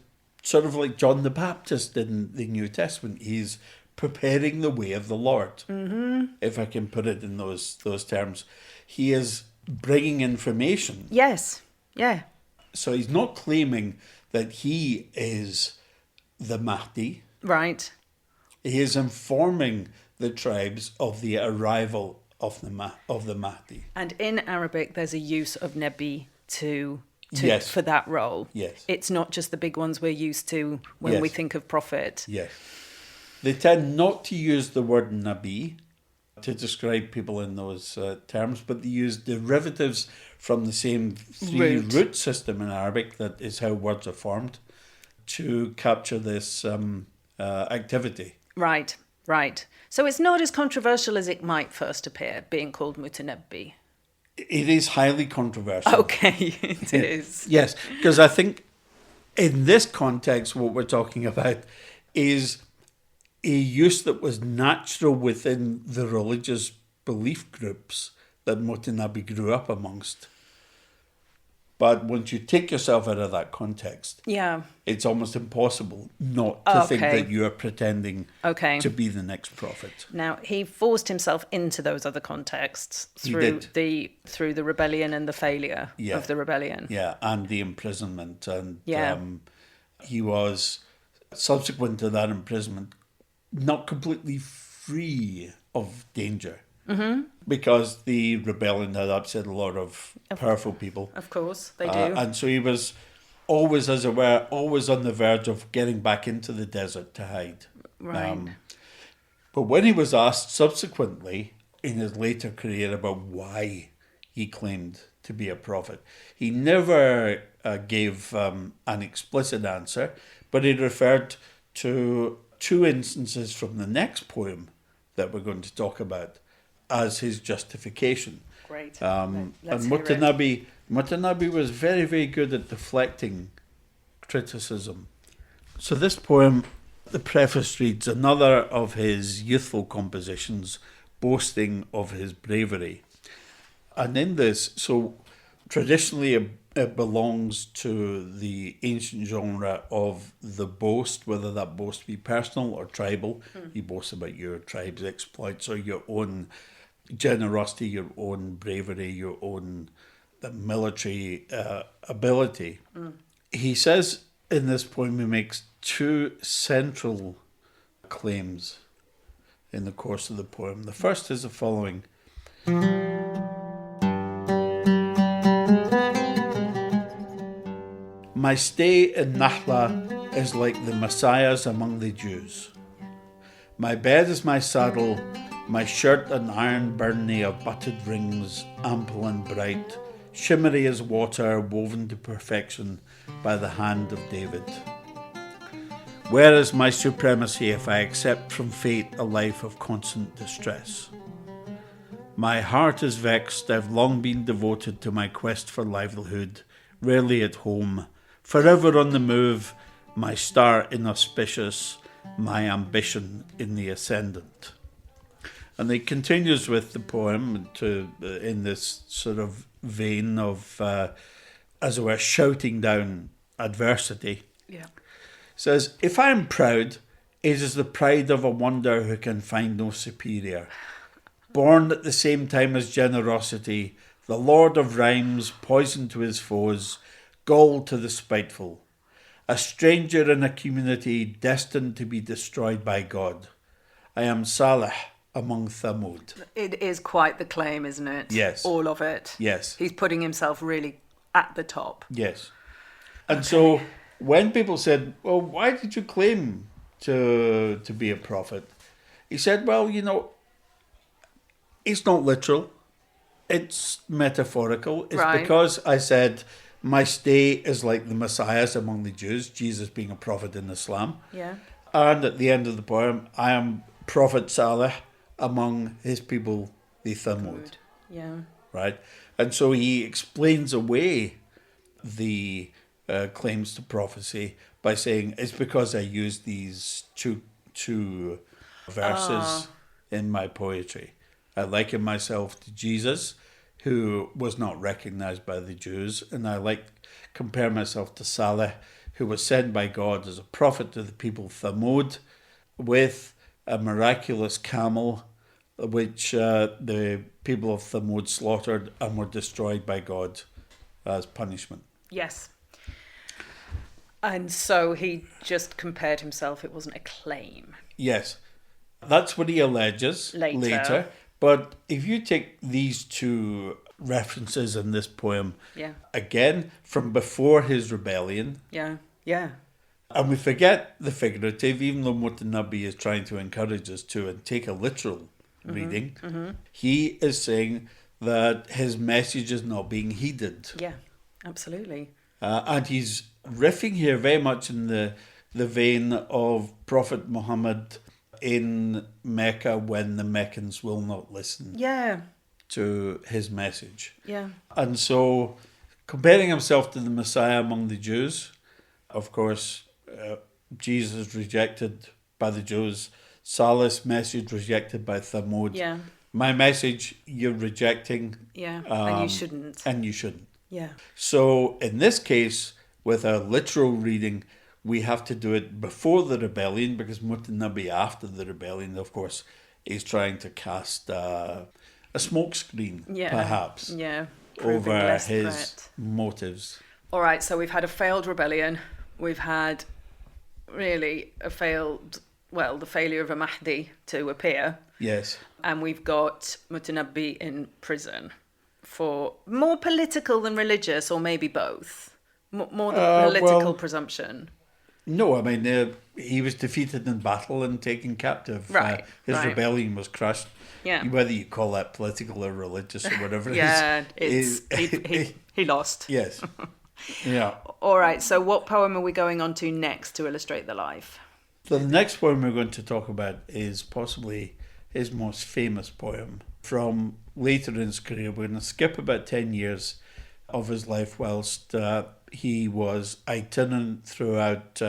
sort of like John the Baptist in the New Testament. He's preparing the way of the Lord, if I can put it in those terms. He is bringing information. Yes. Yeah. So he's not claiming that he is the Mahdi. Right. He is informing the tribes of the arrival of the Mahdi. And in Arabic, there's a use of Nabi Yes. for that role. Yes. It's not just the big ones we're used to when Yes. we think of prophet. Yes. They tend not to use the word Nabi to describe people in those terms, but they use derivatives from the same root system in Arabic, that is how words are formed, to capture this activity. Right. So it's not as controversial as it might first appear, being called Mutanabbi. It is highly controversial. Okay, it is. Yes, because I think in this context, what we're talking about is a use that was natural within the religious belief groups that Mutanabbi grew up amongst. But once you take yourself out of that context, Yeah. it's almost impossible not to think Okay. that you are pretending Okay. to be the next prophet. Now, he forced himself into those other contexts He through did. the rebellion and the failure Yeah. of the rebellion. Yeah, and the imprisonment. And Yeah. he was, subsequent to that imprisonment, not completely free of danger. Mm-hmm. Because the rebellion had upset a lot of powerful people. Of course, they do. And so he was always, as it were, always on the verge of getting back into the desert to hide. Right. But when he was asked subsequently in his later career about why he claimed to be a prophet, he never gave an explicit answer, but he referred to two instances from the next poem that we're going to talk about as his justification. Great. And Let's hear it. Mutanabbi was very, very good at deflecting criticism. So this poem, the preface reads, another of his youthful compositions boasting of his bravery. And in this, so traditionally it belongs to the ancient genre of the boast, whether that boast be personal or tribal. You boast about your tribe's exploits or your own generosity, your own bravery, your own military ability. He says in this poem, he makes two central claims in the course of the poem. The first is the following. My stay in Nahla is like the Messiah's among the Jews. My bed is my saddle, my shirt an iron byrnie of butted rings, ample and bright, shimmery as water woven to perfection by the hand of David. Where is my supremacy if I accept from fate a life of constant distress? My heart is vexed. I've long been devoted to my quest for livelihood, rarely at home, forever on the move, my star inauspicious, my ambition in the ascendant. And he continues with the poem in this sort of vein of, as it were, shouting down adversity. Yeah. Says, if I am proud, it is the pride of a wonder who can find no superior. Born at the same time as generosity, the lord of rhymes, poison to his foes, gall to the spiteful. A stranger in a community destined to be destroyed by God. I am Salih among Thamud. It is quite the claim, isn't it? Yes. All of it. Yes. He's putting himself really at the top. Yes. And so when people said, well, why did you claim to be a prophet? He said, well, it's not literal. It's metaphorical. It's Right. because I said my stay is like the Messiah's among the Jews, Jesus being a prophet in Islam. Yeah. And at the end of the poem, I am Prophet Salih among his people, the Thamud. Yeah. Right? And so he explains away the claims to prophecy by saying it's because I used these two verses in my poetry. I liken myself to Jesus, who was not recognized by the Jews, and I compare myself to Salih, who was sent by God as a prophet to the people of Thamud with a miraculous camel which the people of Thamud slaughtered and were destroyed by God as punishment. Yes. And so he just compared himself. It wasn't a claim. Yes. That's what he alleges later. But if you take these two references in this poem, again, from before his rebellion, and we forget the figurative, even though Mutanabbi is trying to encourage us to and take a literal reading, he is saying that his message is not being heeded. Yeah, absolutely. And he's riffing here very much in the vein of Prophet Muhammad in Mecca when the Meccans will not listen to his message. Yeah. And so comparing himself to the Messiah among the Jews, of course, Jesus rejected by the Jews, Salih's message rejected by Thamud. Yeah. My message you're rejecting. Yeah, and you shouldn't. And you shouldn't. Yeah. So in this case, with a literal reading, we have to do it before the rebellion, because Mutanabbi after the rebellion, of course, is trying to cast a smokescreen, perhaps, over his threat. motives. All right, so we've had a failed rebellion. We've had really the failure of a Mahdi to appear. Yes. And we've got Mutanabbi in prison for more political than religious, or maybe both. More than political presumption. No, I mean, he was defeated in battle and taken captive. Right. His rebellion was crushed. Yeah. Whether you call that political or religious or whatever he lost. Yes. Yeah. All right, so what poem are we going on to next to illustrate the life? The next poem we're going to talk about is possibly his most famous poem from later in his career. We're going to skip about 10 years of his life whilst he was itinerant throughout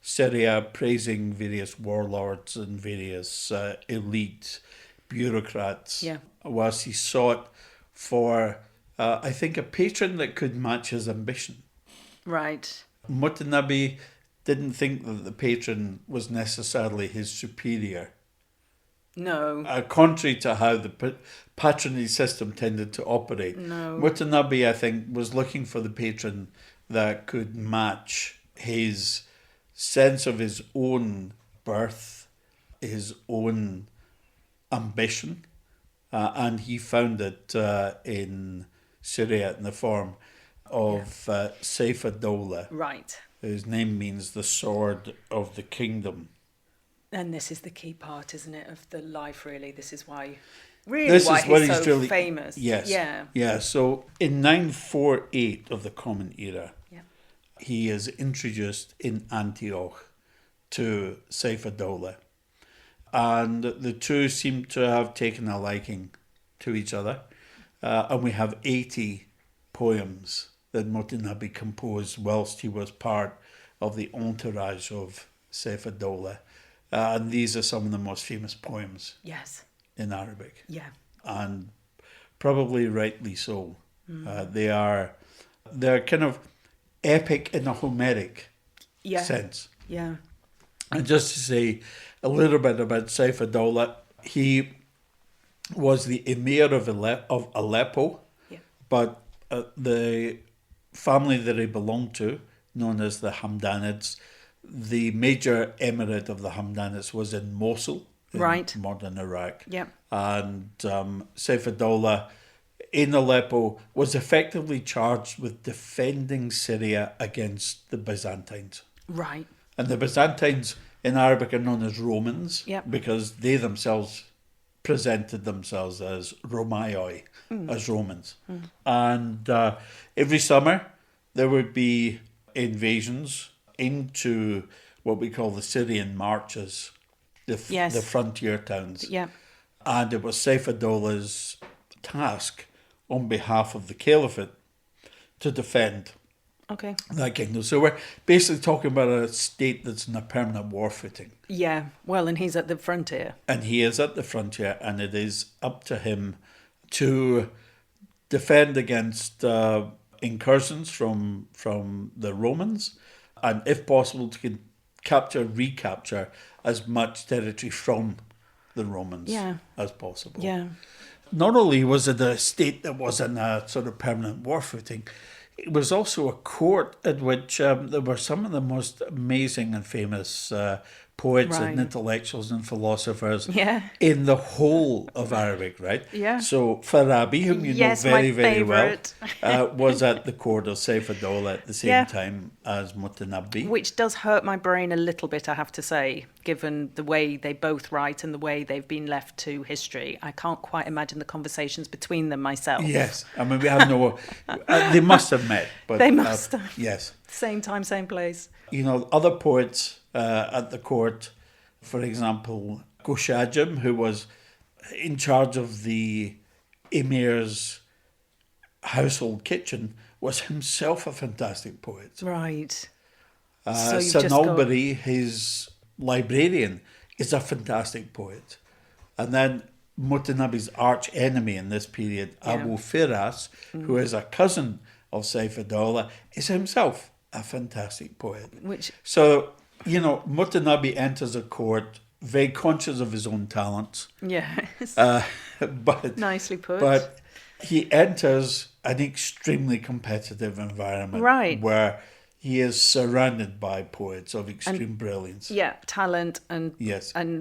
Syria, praising various warlords and various elite bureaucrats, whilst he sought for, I think, a patron that could match his ambition. Right. Mutanabbi didn't think that the patron was necessarily his superior. No. Contrary to how the patronage system tended to operate. No. Mutanabbi, I think, was looking for the patron that could match his sense of his own birth, his own ambition, and he found it in Syria in the form of Saif ad-Dawla, right, whose name means the sword of the kingdom. And this is the key part, isn't it, of the life, really? This is why he's so really famous. Yes. Yeah. So in 948 of the Common Era, he is introduced in Antioch to Saif ad-Dawla. And the two seem to have taken a liking to each other. And we have 80 poems that Mutanabbi composed whilst he was part of the entourage of Saif ad-Dawla. And these are some of the most famous poems Yes. in Arabic. Yeah. And probably rightly so. They're kind of epic in a Homeric sense. Yeah. And just to say a little bit about Saif ad-Dawla, he was the emir of Aleppo, but the family that he belonged to, known as the Hamdanids, the major emirate of the Hamdanids was in Mosul, in modern Iraq. Yep. And Saif ad-Dawla in Aleppo was effectively charged with defending Syria against the Byzantines. Right. And the Byzantines in Arabic are known as Romans because they themselves presented themselves as Romaioi, as Romans. And every summer there would be invasions into what we call the Syrian marches, the frontier towns. Yeah. And it was Saif ad-Dawla's task on behalf of the Caliphate to defend that kingdom. So we're basically talking about a state that's in a permanent war footing. Yeah, well, and he's at the frontier. And he is at the frontier, and it is up to him to defend against incursions from the Romans, and if possible to recapture as much territory from the Romans as possible. Yeah. Not only was it a state that was in a sort of permanent war footing, it was also a court at which there were some of the most amazing and famous poets and intellectuals and philosophers in the whole of Arabic, right? Yeah. So Farabi, whom you know very, very well, was at the court of Saif ad-Dawla at the same time as Mutanabbi. Which does hurt my brain a little bit, I have to say, given the way they both write and the way they've been left to history. I can't quite imagine the conversations between them myself. Yes. I mean, we have no... they must have met. But, they must have. Yes. Same time, same place. You know, other poets at the court, for example, Goshajim, who was in charge of the emir's household kitchen, was himself a fantastic poet. Right. Sanalbari, his librarian, is a fantastic poet. And then Mutanabbi's arch enemy in this period, Abu Firas, who is a cousin of Saif ad-Dawla, is himself a fantastic poet. So, you know, Mutanabbi enters a court very conscious of his own talents. Yes. But nicely put. But he enters an extremely competitive environment where he is surrounded by poets of extreme brilliance. Yeah, talent and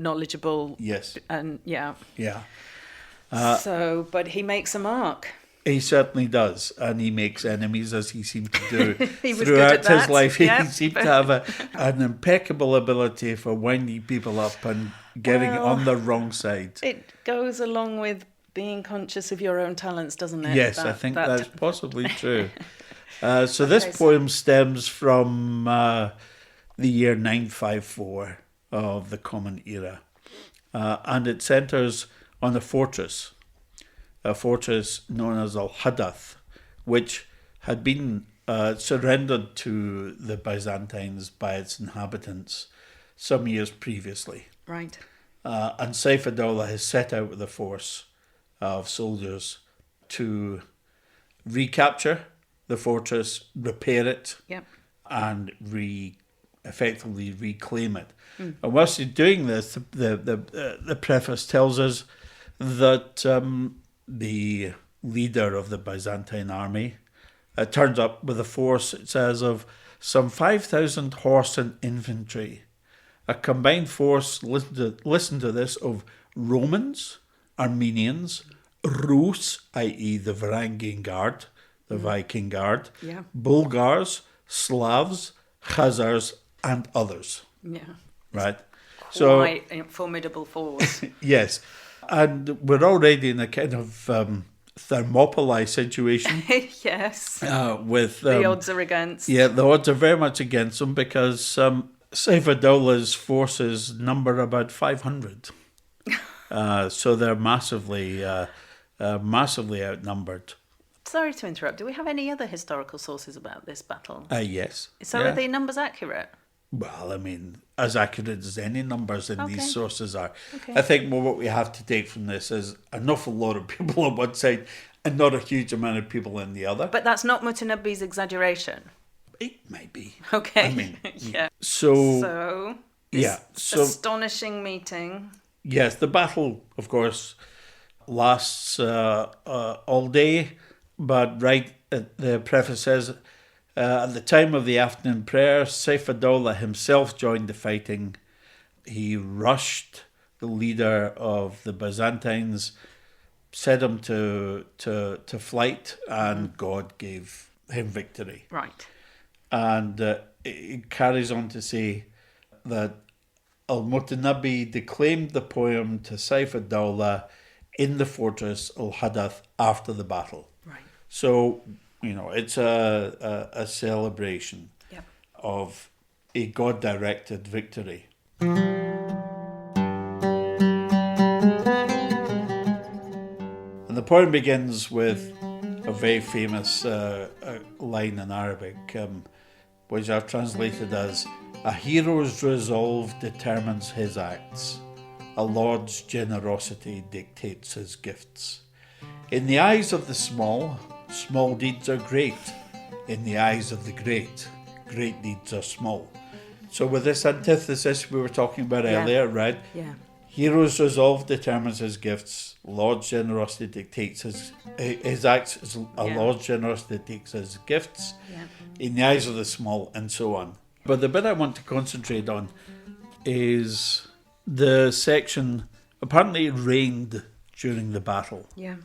knowledgeable. Yes. And yeah. So, but he makes a mark. He certainly does, and he makes enemies, as he seemed to do throughout his life. He seemed to have an impeccable ability for winding people up and getting on the wrong side. It goes along with being conscious of your own talents, doesn't it? Yes, I think that's possibly true. So this poem stems from the year 954 of the Common Era, and it centres on a fortress known as Al-Hadath, which had been surrendered to the Byzantines by its inhabitants some years previously. Right. And Saif ad-Dawla has set out with a force of soldiers to recapture the fortress, repair it, and effectively reclaim it. And whilst he's doing this, the preface tells us that the leader of the Byzantine army turns up with a force, it says, of some 5,000 horse and infantry. A combined force, listen to this, of Romans, Armenians, Rus, i.e. the Varangian Guard, the Viking Guard, Bulgars, Slavs, Khazars, and others. Yeah. Right? Quite a formidable force. Yes. And we're already in a kind of Thermopylae situation. Yes. With the odds are against. Yeah, the odds are very much against them because Saif ad-Dawla's forces number about 500. So they're massively massively outnumbered. Sorry to interrupt. Do we have any other historical sources about this battle? Yes. So are the numbers accurate? Well, I mean, as accurate as any numbers in these sources are. Okay. I think what we have to take from this is an awful lot of people on one side and not a huge amount of people on the other. But that's not Mutanabbi's exaggeration. It might be. Okay. I mean, yeah. So this astonishing meeting. Yes, the battle, of course, lasts all day, but right at the preface says, at the time of the afternoon prayer, Saif ad-Dawla himself joined the fighting. He rushed the leader of the Byzantines, set him to flight, and God gave him victory. Right. And it carries on to say that Al-Mutanabbi declaimed the poem to Saif ad-Dawla in the fortress Al-Hadath after the battle. Right. So, it's a celebration of a God-directed victory. And the poem begins with a very famous line in Arabic, which I've translated as, "A hero's resolve determines his acts. A lord's generosity dictates his gifts. In the eyes of the small, small deeds are great. In the eyes of the great, great deeds are small." So with this antithesis we were talking about earlier, right? Yeah. Hero's resolve determines his gifts. Lord's generosity dictates his acts. Lord's generosity dictates his gifts. Yeah. In the eyes of the small, and so on. But the bit I want to concentrate on is the section. Apparently it rained during the battle. Yeah.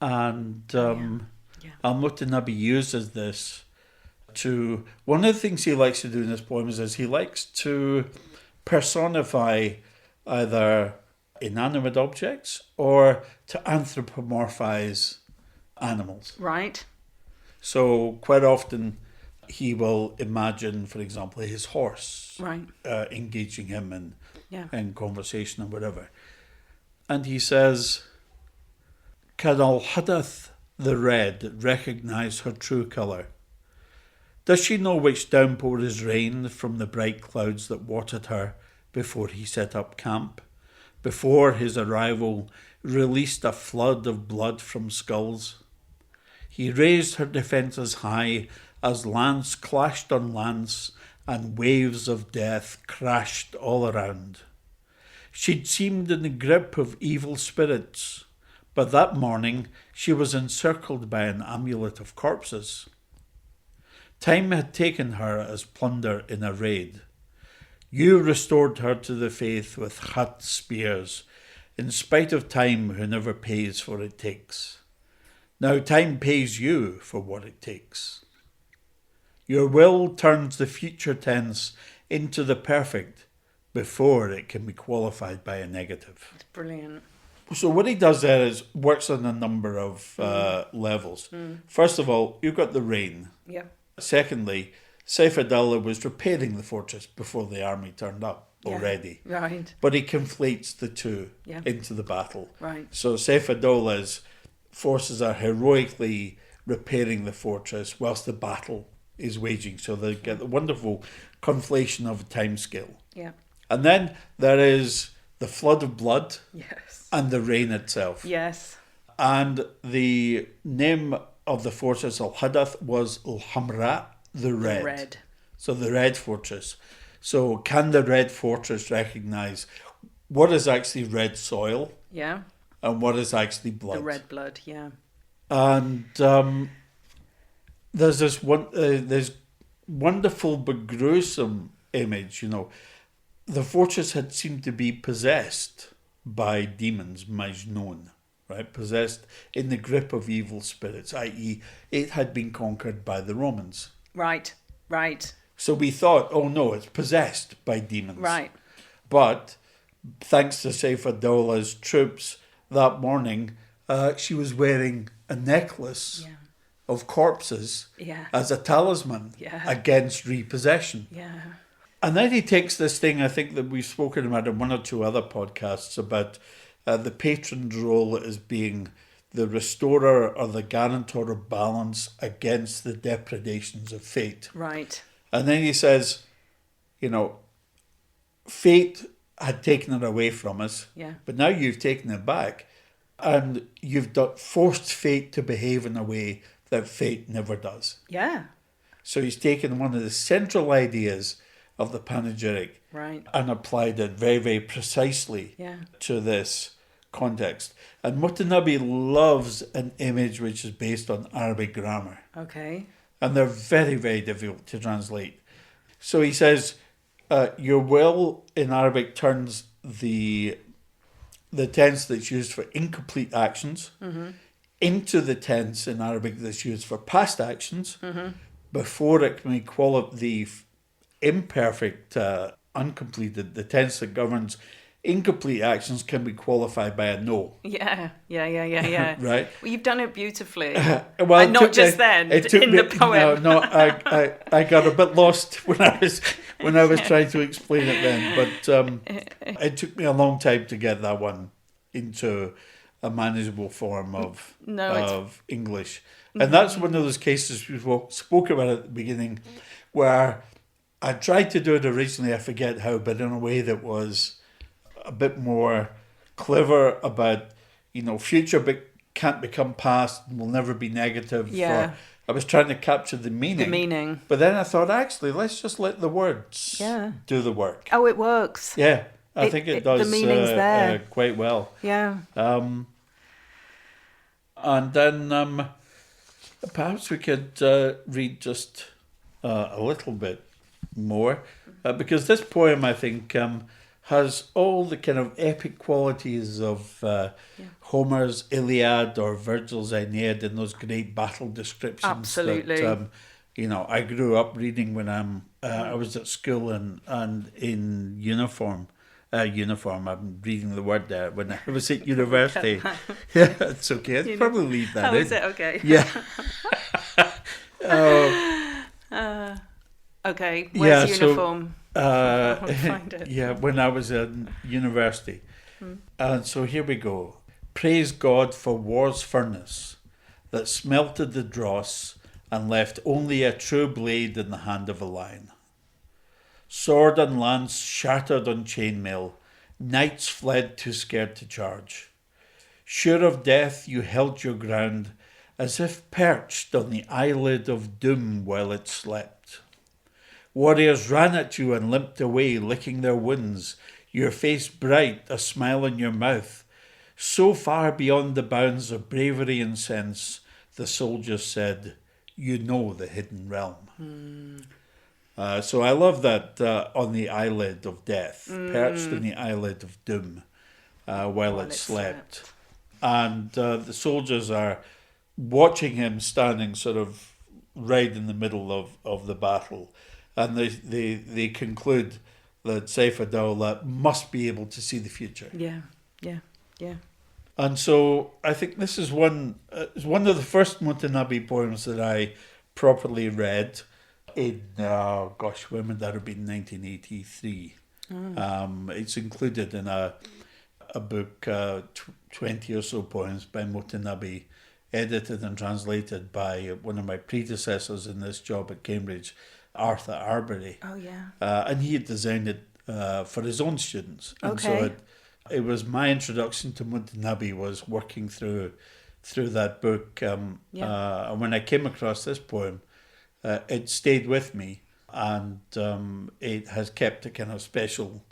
And Al-Mutanabbi uses this to... One of the things he likes to do in this poem is he likes to personify either inanimate objects or to anthropomorphize animals. Right. So quite often he will imagine, for example, his horse, Right. engaging him in Yeah. conversation or whatever. And he says, "Can Al-Hadath the red recognize her true colour? Does she know which downpour is rain from the bright clouds that watered her before he set up camp, before his arrival released a flood of blood from skulls? He raised her defences high as lance clashed on lance and waves of death crashed all around. She'd seemed in the grip of evil spirits, but that morning she was encircled by an amulet of corpses. Time had taken her as plunder in a raid. You restored her to the faith with khat spears, in spite of time who never pays for it takes. Now time pays you for what it takes. Your will turns the future tense into the perfect before it can be qualified by a negative." It's brilliant. So what he does there is works on a number of levels. First of all, you've got the rain. Yeah. Secondly, Saif ad-Dawla was repairing the fortress before the army turned up already. Right. But he conflates the two Yeah. into the battle. Right. So Saif ad-Dawla's forces are heroically repairing the fortress whilst the battle is waging. So they get the wonderful conflation of time scale. Yeah. And then there is the flood of blood Yes. and the rain itself. Yes. And the name of the fortress Al-Hadath was Al-Hamra, the Red. Red. So the Red Fortress. So can the Red Fortress recognise what is actually red soil Yeah. and what is actually blood? The red blood. Yeah. And there's this this wonderful but gruesome image, The fortress had seemed to be possessed by demons, Majnun, right? Possessed in the grip of evil spirits, i.e. it had been conquered by the Romans. Right. Right. So we thought, oh no, it's possessed by demons. Right. But thanks to Saif ad-Dawla's troops that morning, she was wearing a necklace of corpses as a talisman against repossession. Yeah. And then he takes this thing, I think that we've spoken about in one or two other podcasts about the patron's role as being the restorer or the guarantor of balance against the depredations of fate. Right. And then he says, fate had taken it away from us, but now you've taken it back, and you've forced fate to behave in a way that fate never does. Yeah. So he's taken one of the central ideas of the panegyric and applied it very, very precisely to this context. And Mutanabbi loves an image which is based on Arabic grammar. Okay. And they're very, very difficult to translate. So he says, your will in Arabic turns the tense that's used for incomplete actions into the tense in Arabic that's used for past actions before it can be the imperfect, uncompleted, the tense that governs incomplete actions can be qualified by a no. Yeah. Right? Well, you've done it beautifully. Well, and not just then, in the poem. No, I got a bit lost when I was trying to explain it then. But it took me a long time to get that one into a manageable form of English. And that's one of those cases we spoke about at the beginning where I tried to do it originally, I forget how, but in a way that was a bit more clever about, future but can't become past and will never be negative. Yeah. I was trying to capture the meaning. But then I thought, actually, let's just let the words do the work. Oh, it works. Yeah, I think it does the meaning's there. Quite well. Yeah. And then perhaps we could read just a little bit more, because this poem, I think, has all the kind of epic qualities of Homer's Iliad or Virgil's Aeneid and those great battle descriptions. Absolutely. That, I grew up reading when I was at school and in uniform. I'm reading the word there. When I was at university. Yeah, it's okay. I'd probably leave that in. Oh, is it? Okay. Yeah. Okay, where's uniform? I'll find it. Yeah, when I was in university. And so here we go. Praise God for war's furnace that smelted the dross and left only a true blade in the hand of a lion. Sword and lance shattered on chainmail, knights fled too scared to charge. Sure of death, you held your ground, as if perched on the eyelid of doom while it slept. Warriors ran at you and limped away, licking their wounds, your face bright, a smile on your mouth. So far beyond the bounds of bravery and sense, the soldiers said, you know the hidden realm. So I love that on the eyelid of death, perched on the eyelid of doom while it slept. And the soldiers are watching him standing sort of right in the middle of the battle. And they conclude that Saif ad-Dawla must be able to see the future. Yeah. And so I think this is one of the first Mutanabbi poems that I properly read in, when would that have been, 1983. It's included in a book, 20 or so poems by Mutanabbi, edited and translated by one of my predecessors in this job at Cambridge, Arthur Arbery. Oh, yeah. And he had designed it for his own students. And so it was my introduction to Mutanabbi was working through that book. And when I came across this poem, it stayed with me, and it has kept a kind of special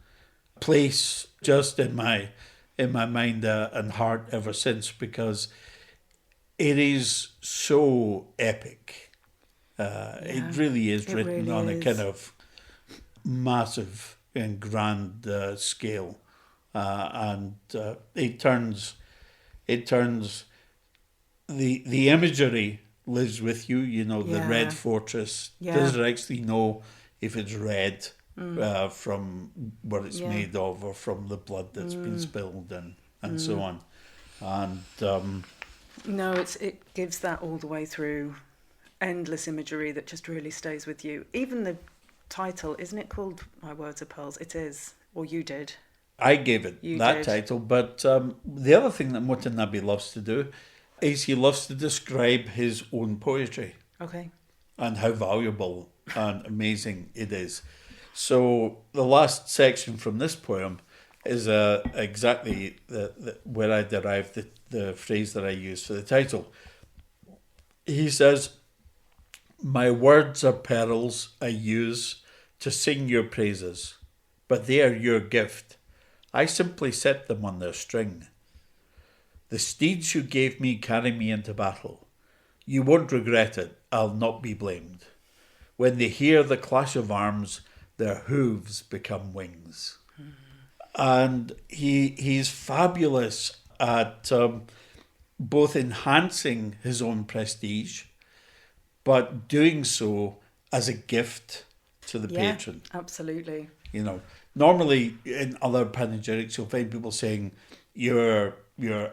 place just in my mind and heart ever since, because it is so epic. It really is written on a kind of massive and grand scale, and it turns the imagery lives with you. The red fortress. Does it actually know if it's red from what it's made of, or from the blood that's been spilled and so on? And no, it gives that all the way through. Endless imagery that just really stays with you. Even the title, isn't it called My Words Are Pearls? It is, or you did. I gave it You that did. title, but the other thing that Mutanabbī loves to do is he loves to describe his own poetry Okay. and how valuable and amazing it is. So the last section from this poem is exactly where I derived the phrase that I used for the title. He says, "My words are pearls I use to sing your praises, but they are your gift. I simply set them on their string. The steeds you gave me carry me into battle. You won't regret it, I'll not be blamed. When they hear the clash of arms, their hooves become wings." And he's fabulous at both enhancing his own prestige, but doing so as a gift to the patron. Absolutely. You know, normally in other panegyrics, you'll find people saying, your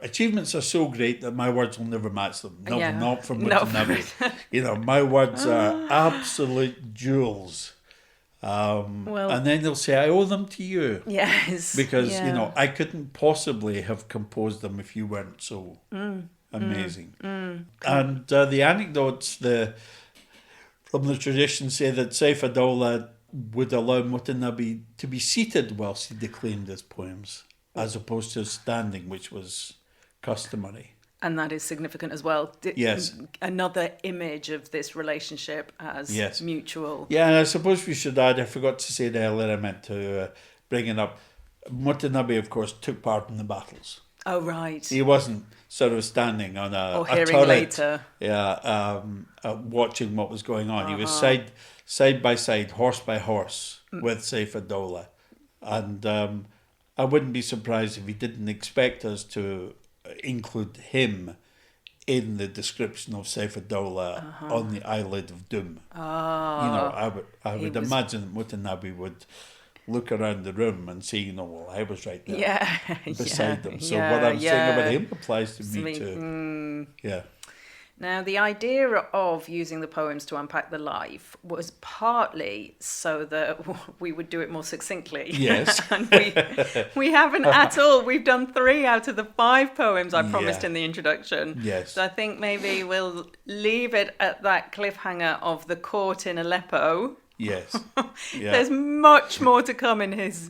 achievements are so great that my words will never match them. No, not from Mutanabbī. You know, my words are absolute jewels. And then they'll say, I owe them to you. Yes. Because, you know, I couldn't possibly have composed them if you weren't so amazing. And the anecdotes from the tradition say that Saif ad-Dawla would allow Mutanabbī to be seated whilst he declaimed his poems, as opposed to standing, which was customary. And that is significant as well. Yes. Another image of this relationship as mutual. Yeah, and I suppose we should add, I forgot to say it earlier, I meant to bring it up. Mutanabbī, of course, took part in the battles. Oh, right. He wasn't sort of standing on a hearing turret, later. Watching what was going on. He was side by side, horse by horse, with Saif ad-Dawla. And I wouldn't be surprised if he didn't expect us to include him in the description of Saif ad-Dawla on the Eyelid of Doom. You know, I would imagine that Mutanabbī would look around the room and see, you know, well, I was right there beside them. So what I'm saying about him applies to me too. Yeah. Now, the idea of using the poems to unpack the life was partly so that we would do it more succinctly. Yes. And we haven't at all. We've done 3 out of the 5 poems I promised in the introduction. Yes. So I think maybe we'll leave it at that cliffhanger of the court in Aleppo. Yes. Yeah. There's much more to come in his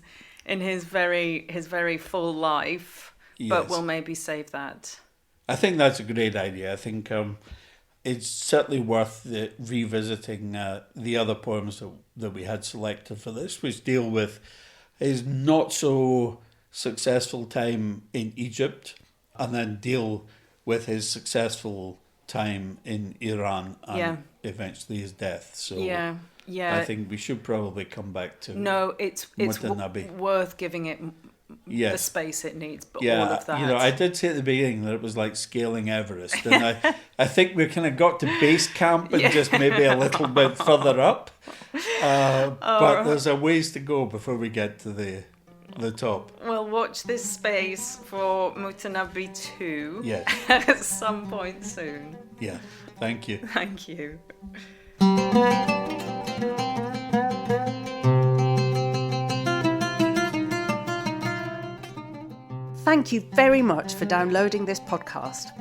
very full life, but we'll maybe save that. I think that's a great idea. I think it's certainly worth revisiting the other poems that we had selected for this, which deal with his not so successful time in Egypt, and then deal with his successful time in Iran and eventually his death. So I think we should probably come back to it's Mutanabbī. Worth giving it the space it needs, but all of that. You know, I did say at the beginning that it was like scaling Everest, and I think we kind of got to base camp and just maybe a little bit further up, but there's a ways to go before we get to the top. Well, watch this space for Mutanabbī 2 Yes. at some point soon. Yeah, thank you. Thank you. Thank you very much for downloading this podcast.